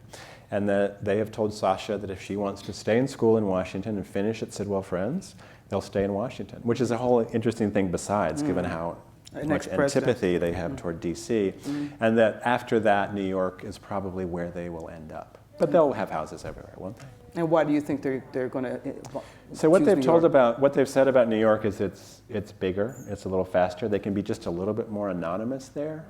And that they have told Sasha that if she wants to stay in school in Washington and finish at Sidwell Friends, they'll stay in Washington, which is a whole interesting thing besides, given how much antipathy they have toward DC. And that after that, New York is probably where they will end up. But they'll have houses everywhere, won't they? And why do you think they're going to? So what they've said about New York is it's bigger, it's a little faster. They can be just a little bit more anonymous there.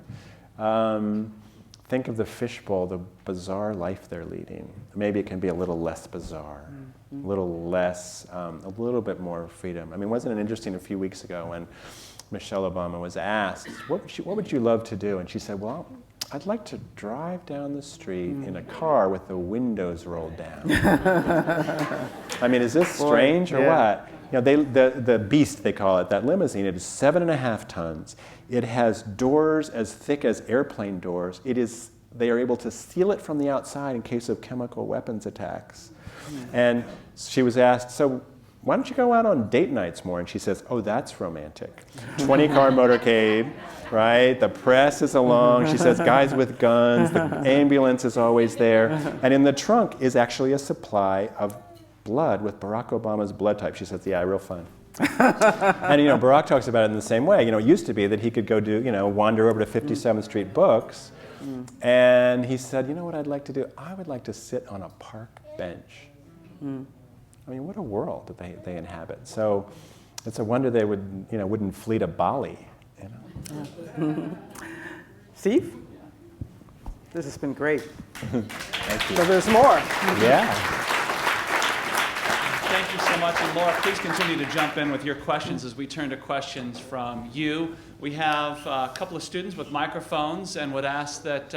Think of the fishbowl, the bizarre life they're leading. Maybe it can be a little less bizarre, a little less, a little bit more freedom. I mean, wasn't it interesting a few weeks ago when Michelle Obama was asked, what would you love to do? And she said, well, I'd like to drive down the street in a car with the windows rolled down. I mean, is this strange or what? You know, the Beast, they call it, that limousine, it is 7.5 tons. It has doors as thick as airplane doors. They are able to seal it from the outside in case of chemical weapons attacks. And she was asked, so why don't you go out on date nights more? And she says, oh, that's romantic. 20-car motorcade, right? The press is along. She says, guys with guns. The ambulance is always there. And in the trunk is actually a supply of blood with Barack Obama's blood type. She says, yeah, real fun. And, you know, Barack talks about it in the same way. You know, it used to be that he could go do, you know, wander over to 57th Street Books. And he said, you know what I'd like to do? I would like to sit on a park bench. I mean, what a world that they inhabit. So it's a wonder they wouldn't flee to Bali. You know? Steve, this has been great. Thank you. So there's more. Yeah. Thank you so much. And Laura, please continue to jump in with your questions as we turn to questions from you. We have a couple of students with microphones and would ask that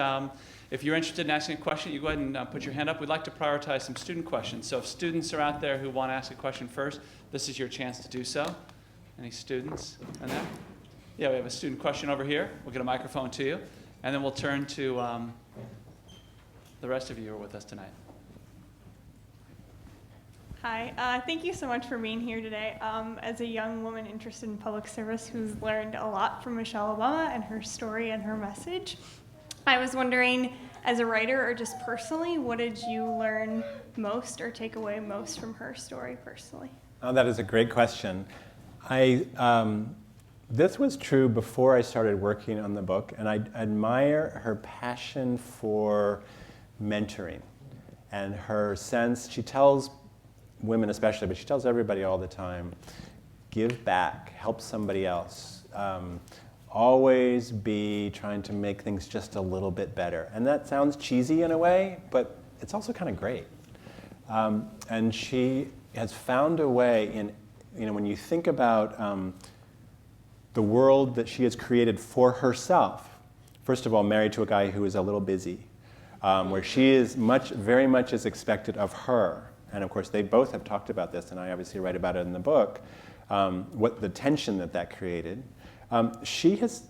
if you're interested in asking a question, you go ahead and put your hand up. We'd like to prioritize some student questions. So if students are out there who want to ask a question first, this is your chance to do so. Any students in there? Yeah, we have a student question over here. We'll get a microphone to you. And then we'll turn to the rest of you who are with us tonight. Hi, thank you so much for being here today. As a young woman interested in public service who's learned a lot from Michelle Obama and her story and her message, I was wondering, as a writer or just personally, what did you learn most or take away most from her story personally? Oh, that is a great question. This was true before I started working on the book, and I admire her passion for mentoring and her sense. She tells women especially, but she tells everybody all the time, give back, help somebody else. Always be trying to make things just a little bit better. And that sounds cheesy in a way, but it's also kind of great. And she has found a way in, when you think about the world that she has created for herself, first of all, married to a guy who is a little busy, where she is very much is expected of her. And of course, they both have talked about this, and I obviously write about it in the book, what the tension that created. She has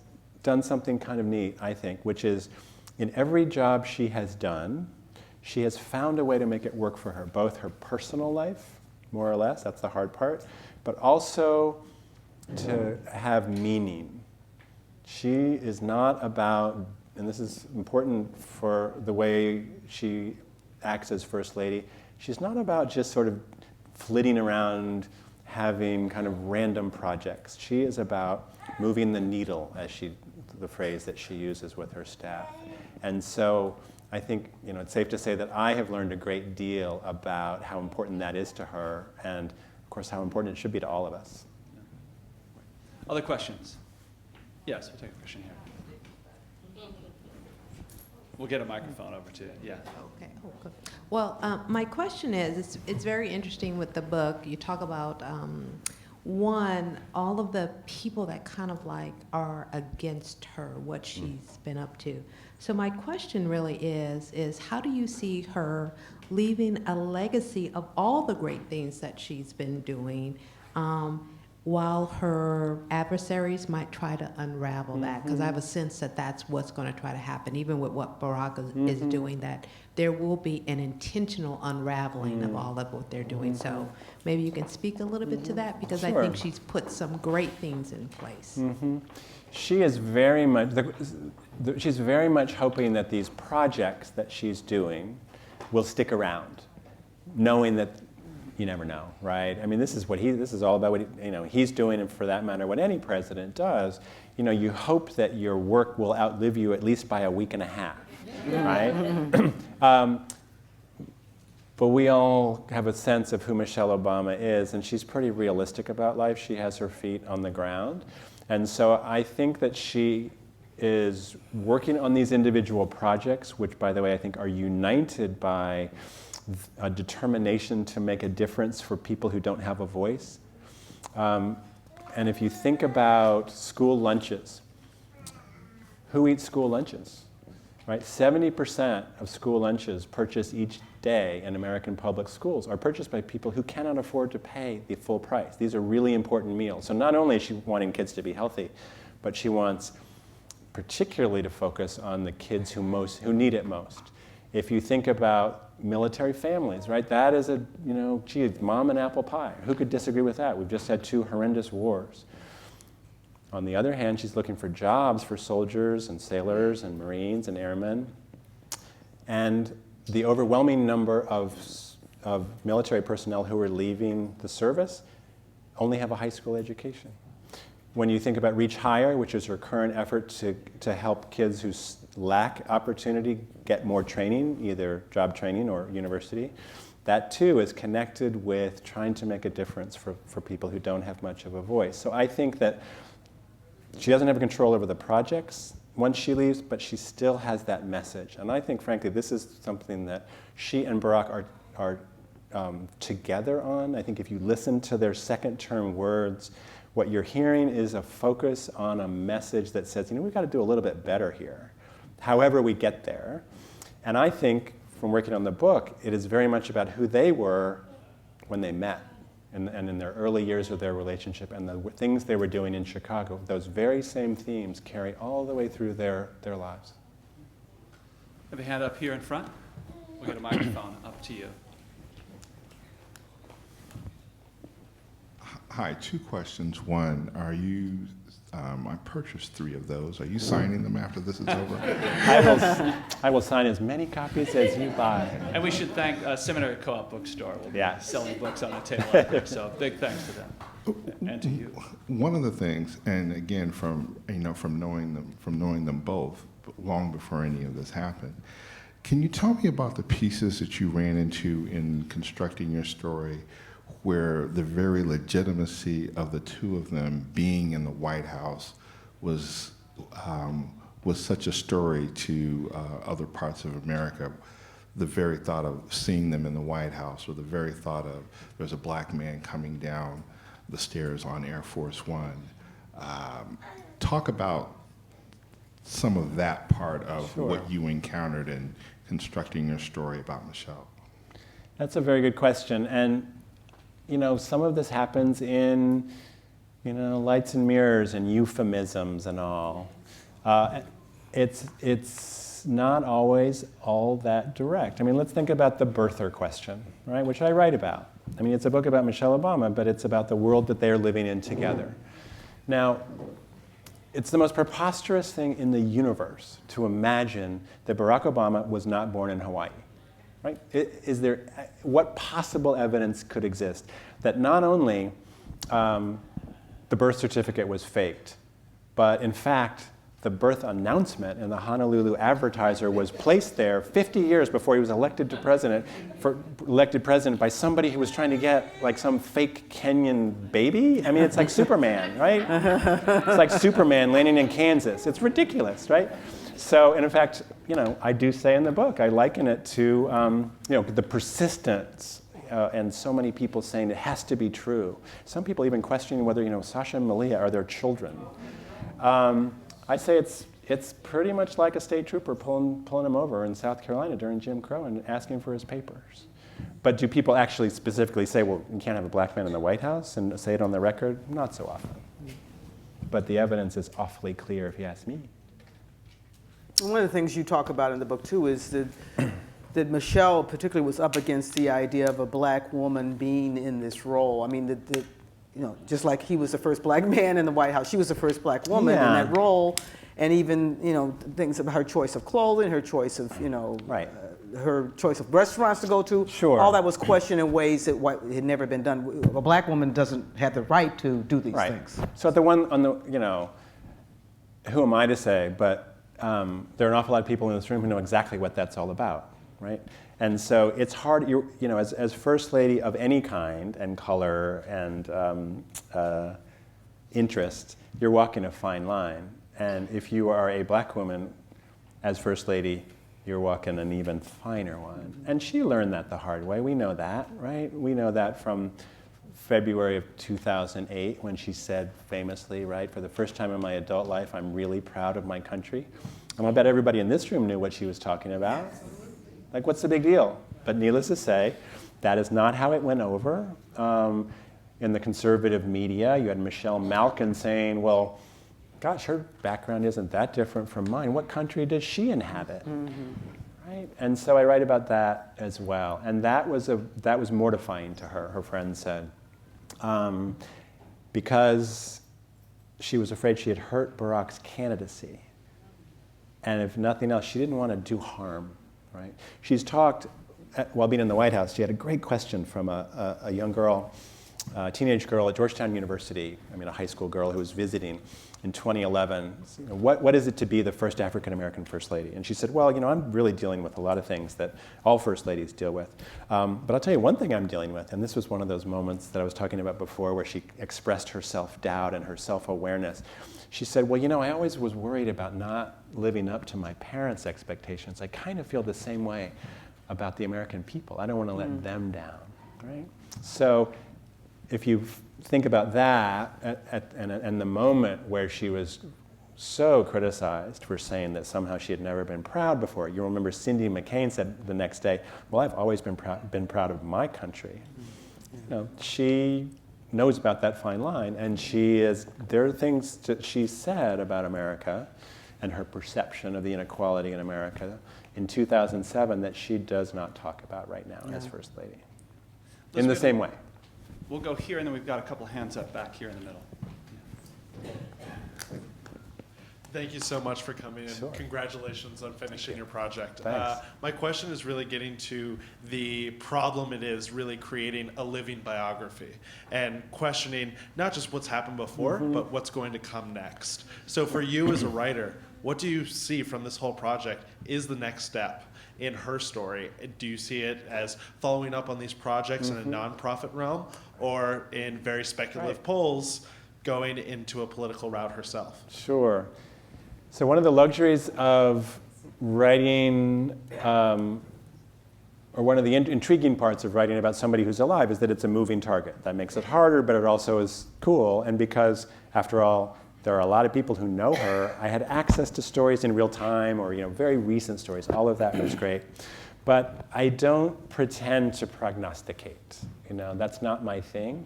done something kind of neat, I think, which is in every job she has done, she has found a way to make it work for her, both her personal life, more or less, that's the hard part, but also to have meaning. She is not about, and this is important for the way she acts as First Lady, she's not about just sort of flitting around having kind of random projects. She is about moving the needle, the phrase that she uses with her staff. And so I think it's safe to say that I have learned a great deal about how important that is to her, and of course how important it should be to all of us. Other questions? Yes, we'll take a question here. We'll get a microphone over to you. Yeah. Okay. Oh, good. Well, my question is, it's very interesting with the book. You talk about, one, all of the people that kind of like are against her, what she's been up to. So my question really is how do you see her leaving a legacy of all the great things that she's been doing while her adversaries might try to unravel that, because I have a sense that that's what's going to try to happen, even with what Barack is doing, that there will be an intentional unraveling of all of what they're doing. So maybe you can speak a little bit to that, because I think she's put some great things in place. She is very much, she's very much hoping that these projects that she's doing will stick around, knowing that you never know, right? I mean, this is all about what he's doing, and for that matter, what any president does. You hope that your work will outlive you at least by a week and a half, right? But we all have a sense of who Michelle Obama is, and she's pretty realistic about life. She has her feet on the ground. And so I think that she is working on these individual projects, which, by the way, I think are united by a determination to make a difference for people who don't have a voice. And if you think about school lunches, who eats school lunches? Right? 70% of school lunches purchased each day in American public schools are purchased by people who cannot afford to pay the full price. These are really important meals. So not only is she wanting kids to be healthy, but she wants particularly to focus on the kids who need it most. If you think about military families, right? That is mom and apple pie. Who could disagree with that? We've just had 2 horrendous wars. On the other hand, she's looking for jobs for soldiers and sailors and Marines and airmen. And the overwhelming number of military personnel who are leaving the service only have a high school education. When you think about Reach Higher, which is her current effort to help kids who lack opportunity get more training, either job training or university, that too is connected with trying to make a difference for people who don't have much of a voice. So I think that she doesn't have control over the projects once she leaves, but she still has that message. And I think, frankly, this is something that she and Barack are together on. I think if you listen to their second-term words, what you're hearing is a focus on a message that says, we've got to do a little bit better here, however we get there. And I think, from working on the book, it is very much about who they were when they met, and in their early years of their relationship, and the things they were doing in Chicago. Those very same themes carry all the way through their lives. Have a hand up here in front. We'll get a microphone up to you. Hi, 2 questions. One, are you, I purchased 3 of those. Are you signing them after this is over? I will sign as many copies as you buy. And we should thank Seminary Co-op Bookstore. We'll be selling books on the table out there, so big thanks to them and to you. One of the things, and again, from knowing them both long before any of this happened, can you tell me about the pieces that you ran into in constructing your story, where the very legitimacy of the 2 of them being in the White House was such a story to other parts of America? The very thought of seeing them in the White House, or the very thought of there's a black man coming down the stairs on Air Force One. Talk about some of that part of what you encountered in constructing your story about Michelle. That's a very good question. And some of this happens in, lights and mirrors and euphemisms and all. It's not always all that direct. I mean, let's think about the birther question, right, which I write about. I mean, it's a book about Michelle Obama, but it's about the world that they're living in together. Now, it's the most preposterous thing in the universe to imagine that Barack Obama was not born in Hawaii. Right? What possible evidence could exist that not only the birth certificate was faked, but in fact, the birth announcement in the Honolulu Advertiser was placed there 50 years before he was elected president by somebody who was trying to get like some fake Kenyan baby? I mean, it's like Superman, right? It's like Superman landing in Kansas. It's ridiculous, right? So, and in fact, I do say in the book, I liken it to, the persistence and so many people saying it has to be true. Some people even questioning whether, Sasha and Malia are their children. I say it's pretty much like a state trooper pulling him over in South Carolina during Jim Crow and asking for his papers. But do people actually specifically say, well, you can't have a black man in the White House and say it on the record? Not so often. But the evidence is awfully clear, if you ask me. One of the things you talk about in the book, too, is that Michelle particularly was up against the idea of a black woman being in this role. I mean, just like he was the first black man in the White House, she was the first black woman in that role. And even, things about her choice of clothing, her choice of, Right. Her choice of restaurants to go to. Sure. All that was questioned in ways that had never been done. A black woman doesn't have the right to do these things. So who am I to say? But there are an awful lot of people in this room who know exactly what that's all about, right? And so it's hard, as First Lady of any kind and color and interest, you're walking a fine line. And if you are a black woman as First Lady, you're walking an even finer one. And she learned that the hard way. We know that, right? We know that from February of 2008 when she said famously, right, for the first time in my adult life, I'm really proud of my country. And I bet everybody in this room knew what she was talking about. Like, what's the big deal? But needless to say, that is not how it went over. In the conservative media, you had Michelle Malkin saying, well, gosh, her background isn't that different from mine. What country does she inhabit? Right? And so I write about that as well. And that was mortifying to her, her friend said, because she was afraid she had hurt Barack's candidacy. And if nothing else, she didn't want to do harm. Right? She's talked, while being in the White House, she had a great question from a young girl, a teenage girl at Georgetown University, a high school girl who was visiting in 2011. What is it to be the first African-American First Lady? And she said, well, I'm really dealing with a lot of things that all First Ladies deal with. But I'll tell you one thing I'm dealing with, and this was one of those moments that I was talking about before where she expressed her self-doubt and her self-awareness. She said, well, I always was worried about not living up to my parents' expectations. I kind of feel the same way about the American people. I don't want to let them down, right? So if you think about that and the moment where she was so criticized for saying that somehow she had never been proud before, you remember Cindy McCain said the next day, well, I've always been proud of my country. She knows about that fine line, and there are things that she said about America and her perception of the inequality in America in 2007 that she does not talk about right now as First Lady. In the same way. We'll go here, and then we've got a couple hands up back here in the middle. Thank you so much for coming, and Sure. Congratulations on finishing your project. Thanks. My question is really getting to the problem it is really creating a living biography and questioning not just what's happened before, but what's going to come next. So for you as a writer, what do you see from this whole project is the next step in her story? Do you see it as following up on these projects in a nonprofit realm, or in very speculative polls, going into a political route herself? Sure. So one of the luxuries of writing, or one of the intriguing parts of writing about somebody who's alive is that it's a moving target. That makes it harder, but it also is cool. And because, after all, there are a lot of people who know her, I had access to stories in real time, or very recent stories. All of that was great. But I don't pretend to prognosticate. That's not my thing.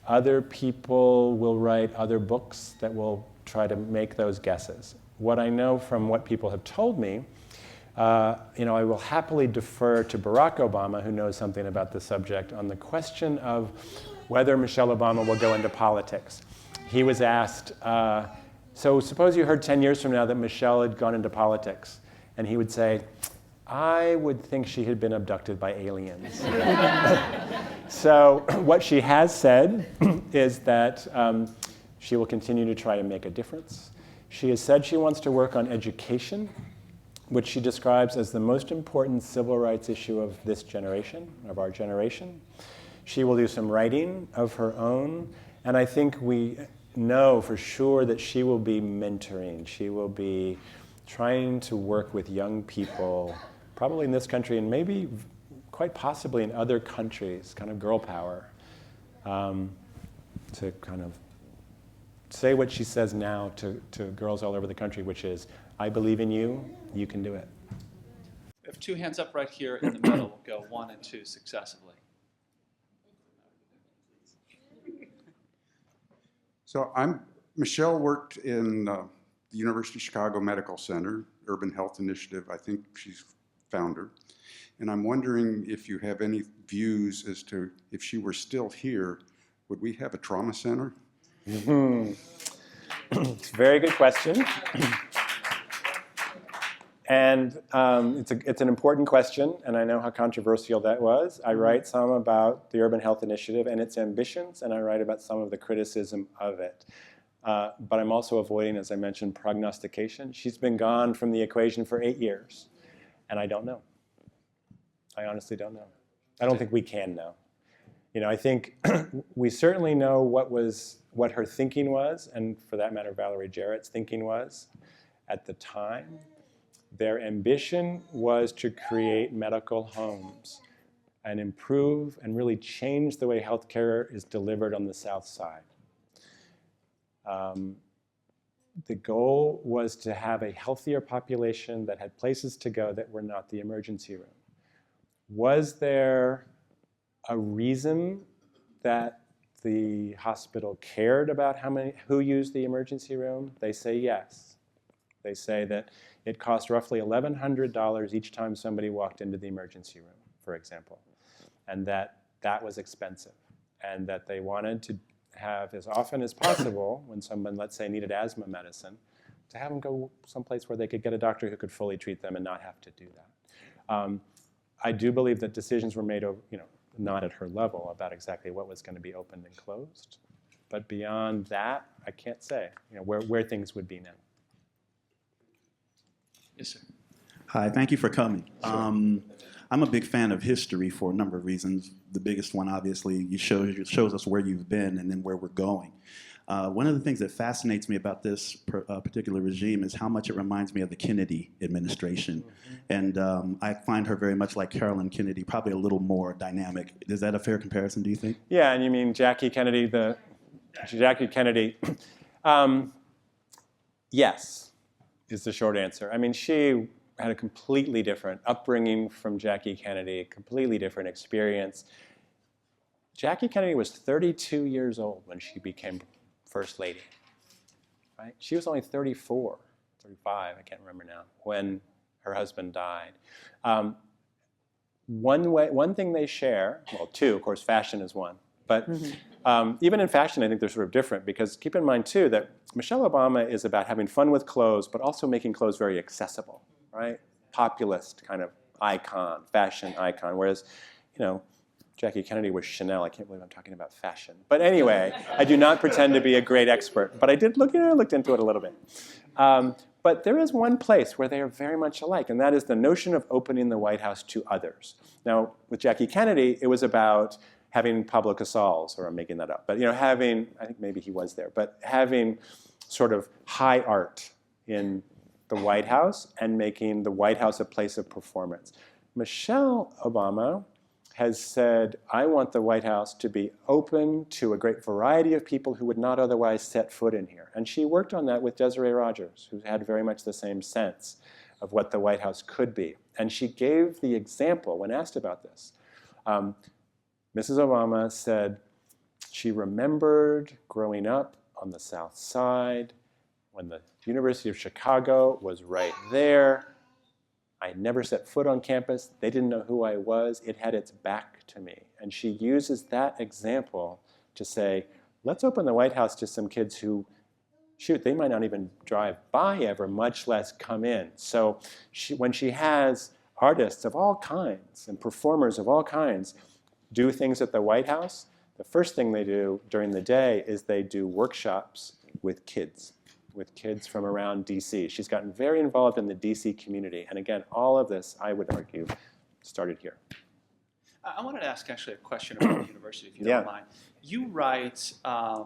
Other people will write other books that will try to make those guesses. What I know from what people have told me, I will happily defer to Barack Obama, who knows something about the subject, on the question of whether Michelle Obama will go into politics. He was asked, so suppose you heard 10 years from now that Michelle had gone into politics. And he would say, I would think she had been abducted by aliens. So what she has said is that she will continue to try to make a difference. She has said she wants to work on education, which she describes as the most important civil rights issue of this generation, of our generation. She will do some writing of her own, and I think we know for sure that she will be mentoring. She will be trying to work with young people, probably in this country and maybe quite possibly in other countries, kind of girl power, to kind of say what she says now to girls all over the country, which is, I believe in you, you can do it. We have two hands up right here in the middle. We'll go 1 and 2 successively. So Michelle worked in the University of Chicago Medical Center, Urban Health Initiative. I think she's founder. And I'm wondering if you have any views as to if she were still here, would we have a trauma center? Mm-hmm. It's a very good question. And it's an important question, and I know how controversial that was. I write some about the Urban Health Initiative and its ambitions, and I write about some of the criticism of it. But I'm also avoiding, as I mentioned, prognostication. She's been gone from the equation for 8 years, and I don't know. I honestly don't know. I don't think we can know. You know, I think we certainly know what her thinking was, and for that matter, Valerie Jarrett's thinking was at the time. Their ambition was to create medical homes and improve and really change the way healthcare is delivered on the South Side. The goal was to have a healthier population that had places to go that were not the emergency room. Was there a reason that the hospital cared about who used the emergency room? They say yes. They say that it cost roughly $1,100 each time somebody walked into the emergency room, for example, and that was expensive, and that they wanted to have as often as possible when someone, let's say, needed asthma medicine, to have them go someplace where they could get a doctor who could fully treat them and not have to do that. I do believe that decisions were made, not at her level about exactly what was going to be opened and closed, but beyond that, I can't say where things would be now. Yes, sir. Hi, thank you for coming. Sure. I'm a big fan of history for a number of reasons. The biggest one, obviously, it shows us where you've been and then where we're going. One of the things that fascinates me about this particular regime is how much it reminds me of the Kennedy administration. Mm-hmm. And I find her very much like Carolyn Kennedy, probably a little more dynamic. Is that a fair comparison, do you think? Yeah, and you mean Jackie Kennedy, yes, is the short answer. I mean, she had a completely different upbringing from Jackie Kennedy, a completely different experience. Jackie Kennedy was 32 years old when she became First Lady, right? She was only 34, 35, I can't remember now, when her husband died. One thing they share, well, two, of course, fashion is one, but even in fashion, I think they're sort of different, because keep in mind, too, that Michelle Obama is about having fun with clothes, but also making clothes very accessible, right? Populist kind of icon, fashion icon, whereas, Jackie Kennedy was Chanel. I can't believe I'm talking about fashion. But anyway, I do not pretend to be a great expert, but I did looked into it a little bit. But there is one place where they are very much alike, and that is the notion of opening the White House to others. Now, with Jackie Kennedy, it was about having public assaults, or I'm making that up, but having, I think maybe he was there, but having sort of high art in the White House and making the White House a place of performance. Michelle Obama has said, I want the White House to be open to a great variety of people who would not otherwise set foot in here. And she worked on that with Desiree Rogers, who had very much the same sense of what the White House could be. And she gave the example when asked about this. Mrs. Obama said she remembered growing up on the South Side when the University of Chicago was right there. I never set foot on campus. They didn't know who I was. It had its back to me. And she uses that example to say, let's open the White House to some kids who, shoot, they might not even drive by ever, much less come in. So when she has artists of all kinds and performers of all kinds do things at the White House, the first thing they do during the day is they do workshops with kids from around DC. She's gotten very involved in the DC community. And again, all of this, I would argue, started here. I wanted to ask actually a question about the university, if you don't mind. You write, I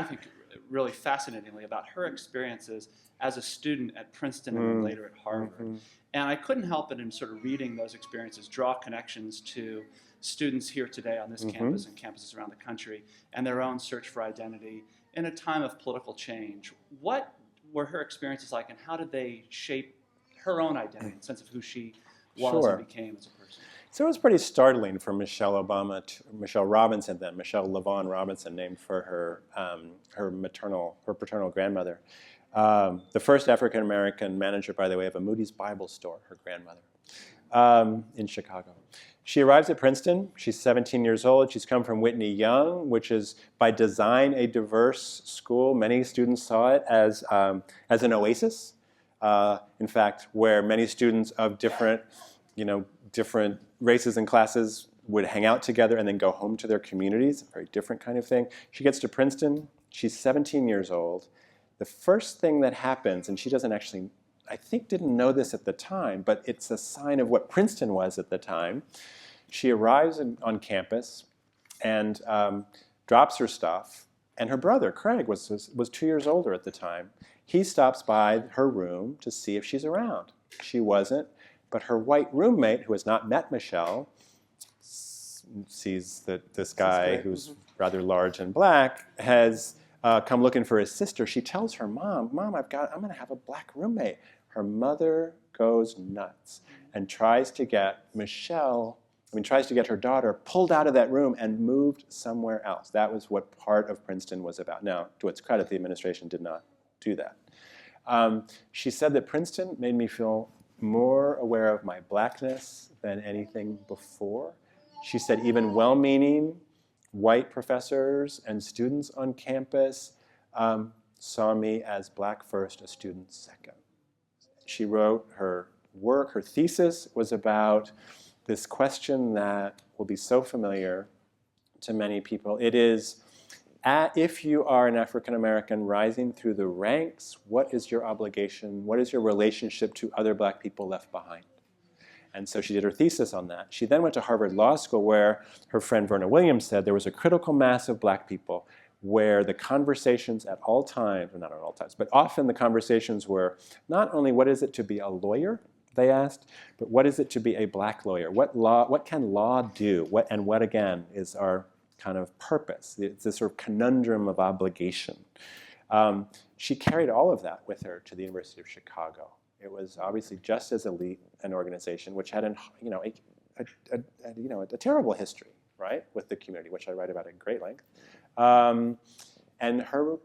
think really fascinatingly, about her experiences as a student at Princeton and then later at Harvard. Mm-hmm. And I couldn't help but in sort of reading those experiences draw connections to students here today on this campus and campuses around the country and their own search for identity in a time of political change. What were her experiences like, and how did they shape her own identity and sense of who she was and became as a person? So it was pretty startling for Michelle Robinson then, Michelle LaVaughn Robinson, named for her paternal grandmother. The first African-American manager, by the way, of a Moody's Bible store, her grandmother, in Chicago. She arrives at Princeton. She's 17 years old. She's come from Whitney Young, which is by design a diverse school. Many students saw it as an oasis. In fact, where many students of different races and classes would hang out together and then go home to their communities. A very different kind of thing. She gets to Princeton. She's 17 years old. The first thing that happens, and she doesn't actually, I think didn't know this at the time, but it's a sign of what Princeton was at the time. She arrives on campus and drops her stuff, and her brother, Craig, was 2 years older at the time. He stops by her room to see if she's around. She wasn't, but her white roommate, who has not met Michelle, sees that this guy, who's rather large and black, has come looking for his sister. She tells her mom, I'm going to have a black roommate. Her mother goes nuts and tries to get her daughter pulled out of that room and moved somewhere else. That was what part of Princeton was about. Now, to its credit, the administration did not do that. She said that Princeton made me feel more aware of my blackness than anything before. She said even well-meaning white professors and students on campus saw me as black first, a student second. She wrote her work, her thesis was about this question that will be so familiar to many people. It is, if you are an African American rising through the ranks, what is your obligation? What is your relationship to other black people left behind? And so she did her thesis on that. She then went to Harvard Law School, where her friend Verna Williams said there was a critical mass of black people where the conversations at all times, or not at all times, but often the conversations were not only what is it to be a lawyer, they asked, but what is it to be a black lawyer? What can law do? What again is our kind of purpose? It's this sort of conundrum of obligation. She carried all of that with her to the University of Chicago. It was obviously just as elite an organization, which had a terrible history, right, with the community, which I write about at great length. And her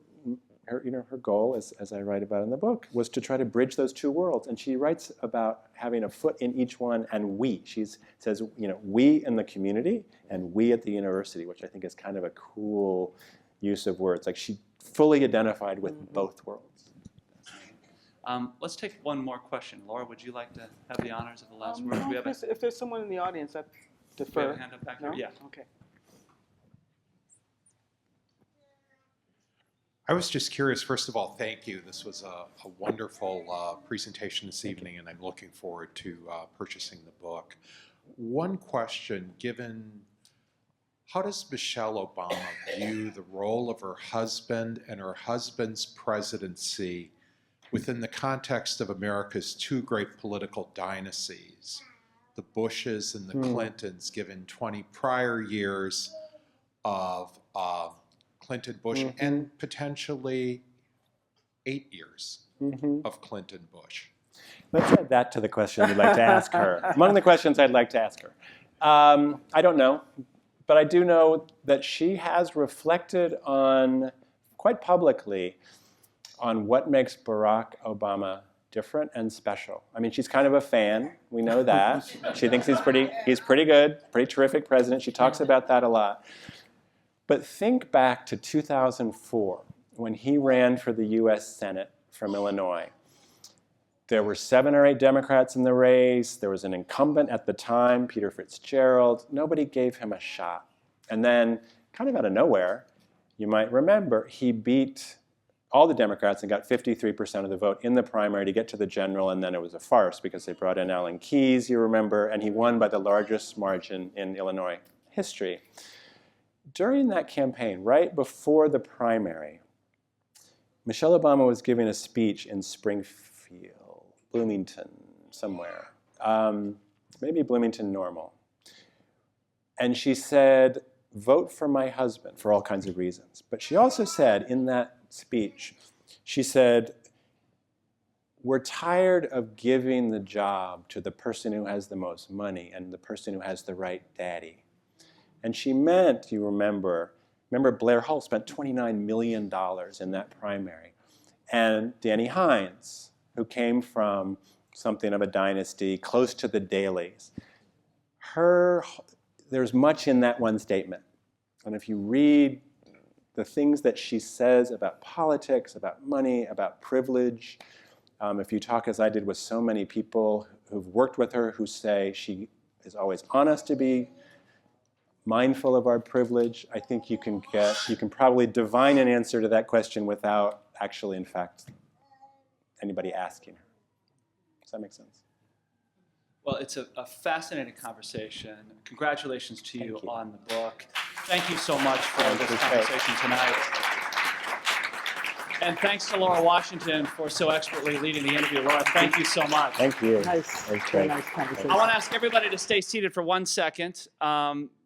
goal, as I write about in the book, was to try to bridge those two worlds. And she writes about having a foot in each one, and we. She says, we in the community and we at the university, which I think is kind of a cool use of words. Like she fully identified with both worlds. Let's take one more question. Laura, would you like to have the honors of the last word? No, if there's someone in the audience, I defer. Do we have a hand up back No? there? Yeah. Okay. I was just curious, first of all, thank you. This was a wonderful presentation this evening, and I'm looking forward to purchasing the book. One question, how does Michelle Obama view the role of her husband and her husband's presidency within the context of America's two great political dynasties, the Bushes and the Clintons, given 20 prior years of Clinton-Bush and potentially 8 years of Clinton-Bush? Let's add that to the question we'd like to ask her. Among the questions I'd like to ask her. I don't know, but I do know that she has reflected on, quite publicly, on what makes Barack Obama different and special. I mean, she's kind of a fan. We know that. She thinks he's pretty good, pretty terrific president. She talks about that a lot. But think back to 2004, when he ran for the US Senate from Illinois. There were 7 or 8 Democrats in the race. There was an incumbent at the time, Peter Fitzgerald. Nobody gave him a shot. And then, kind of out of nowhere, you might remember, he beat all the Democrats and got 53% of the vote in the primary to get to the general, and then it was a farce because they brought in Alan Keyes, you remember, and he won by the largest margin in Illinois history. During that campaign, right before the primary, Michelle Obama was giving a speech in Springfield, Bloomington, somewhere, maybe Bloomington Normal. And she said, vote for my husband for all kinds of reasons. But she also said in that speech, she said, we're tired of giving the job to the person who has the most money and the person who has the right daddy. And she meant, you remember Blair Hull spent $29 million in that primary. And Danny Hines, who came from something of a dynasty, close to the Dailies. There's much in that one statement. And if you read the things that she says about politics, about money, about privilege, if you talk, as I did, with so many people who've worked with her who say she is always honest to be mindful of our privilege, I think you can probably divine an answer to that question without actually, in fact, anybody asking her. Does that make sense? Well, it's a fascinating conversation. Congratulations to you on the book. Thank you so much for this conversation tonight. And thanks to Laura Washington for so expertly leading the interview. Laura, thank you so much. Thank you. Nice, very nice conversation. I want to ask everybody to stay seated for 1 second.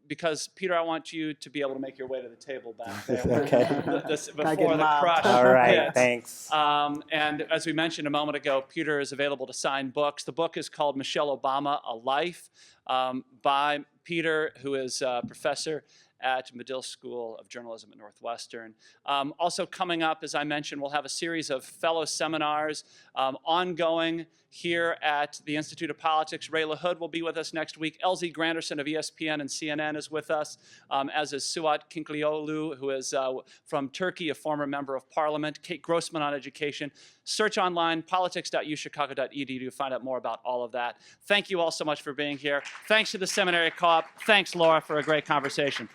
Because, Peter, I want you to be able to make your way to the table back there. Okay. Before the crush. All right, hits. thanks. And as we mentioned a moment ago, Peter is available to sign books. The book is called Michelle Obama, A Life, by Peter, who is a professor at Medill School of Journalism at Northwestern. Also coming up, as I mentioned, we'll have a series of fellow seminars ongoing here at the Institute of Politics. Ray LaHood will be with us next week. LZ Granderson of ESPN and CNN is with us, as is Suat Kinklioglu, who is from Turkey, a former member of parliament. Kate Grossman on education. Search online, politics.uchicago.edu to find out more about all of that. Thank you all so much for being here. Thanks to the Seminary Co-op. Thanks, Laura, for a great conversation.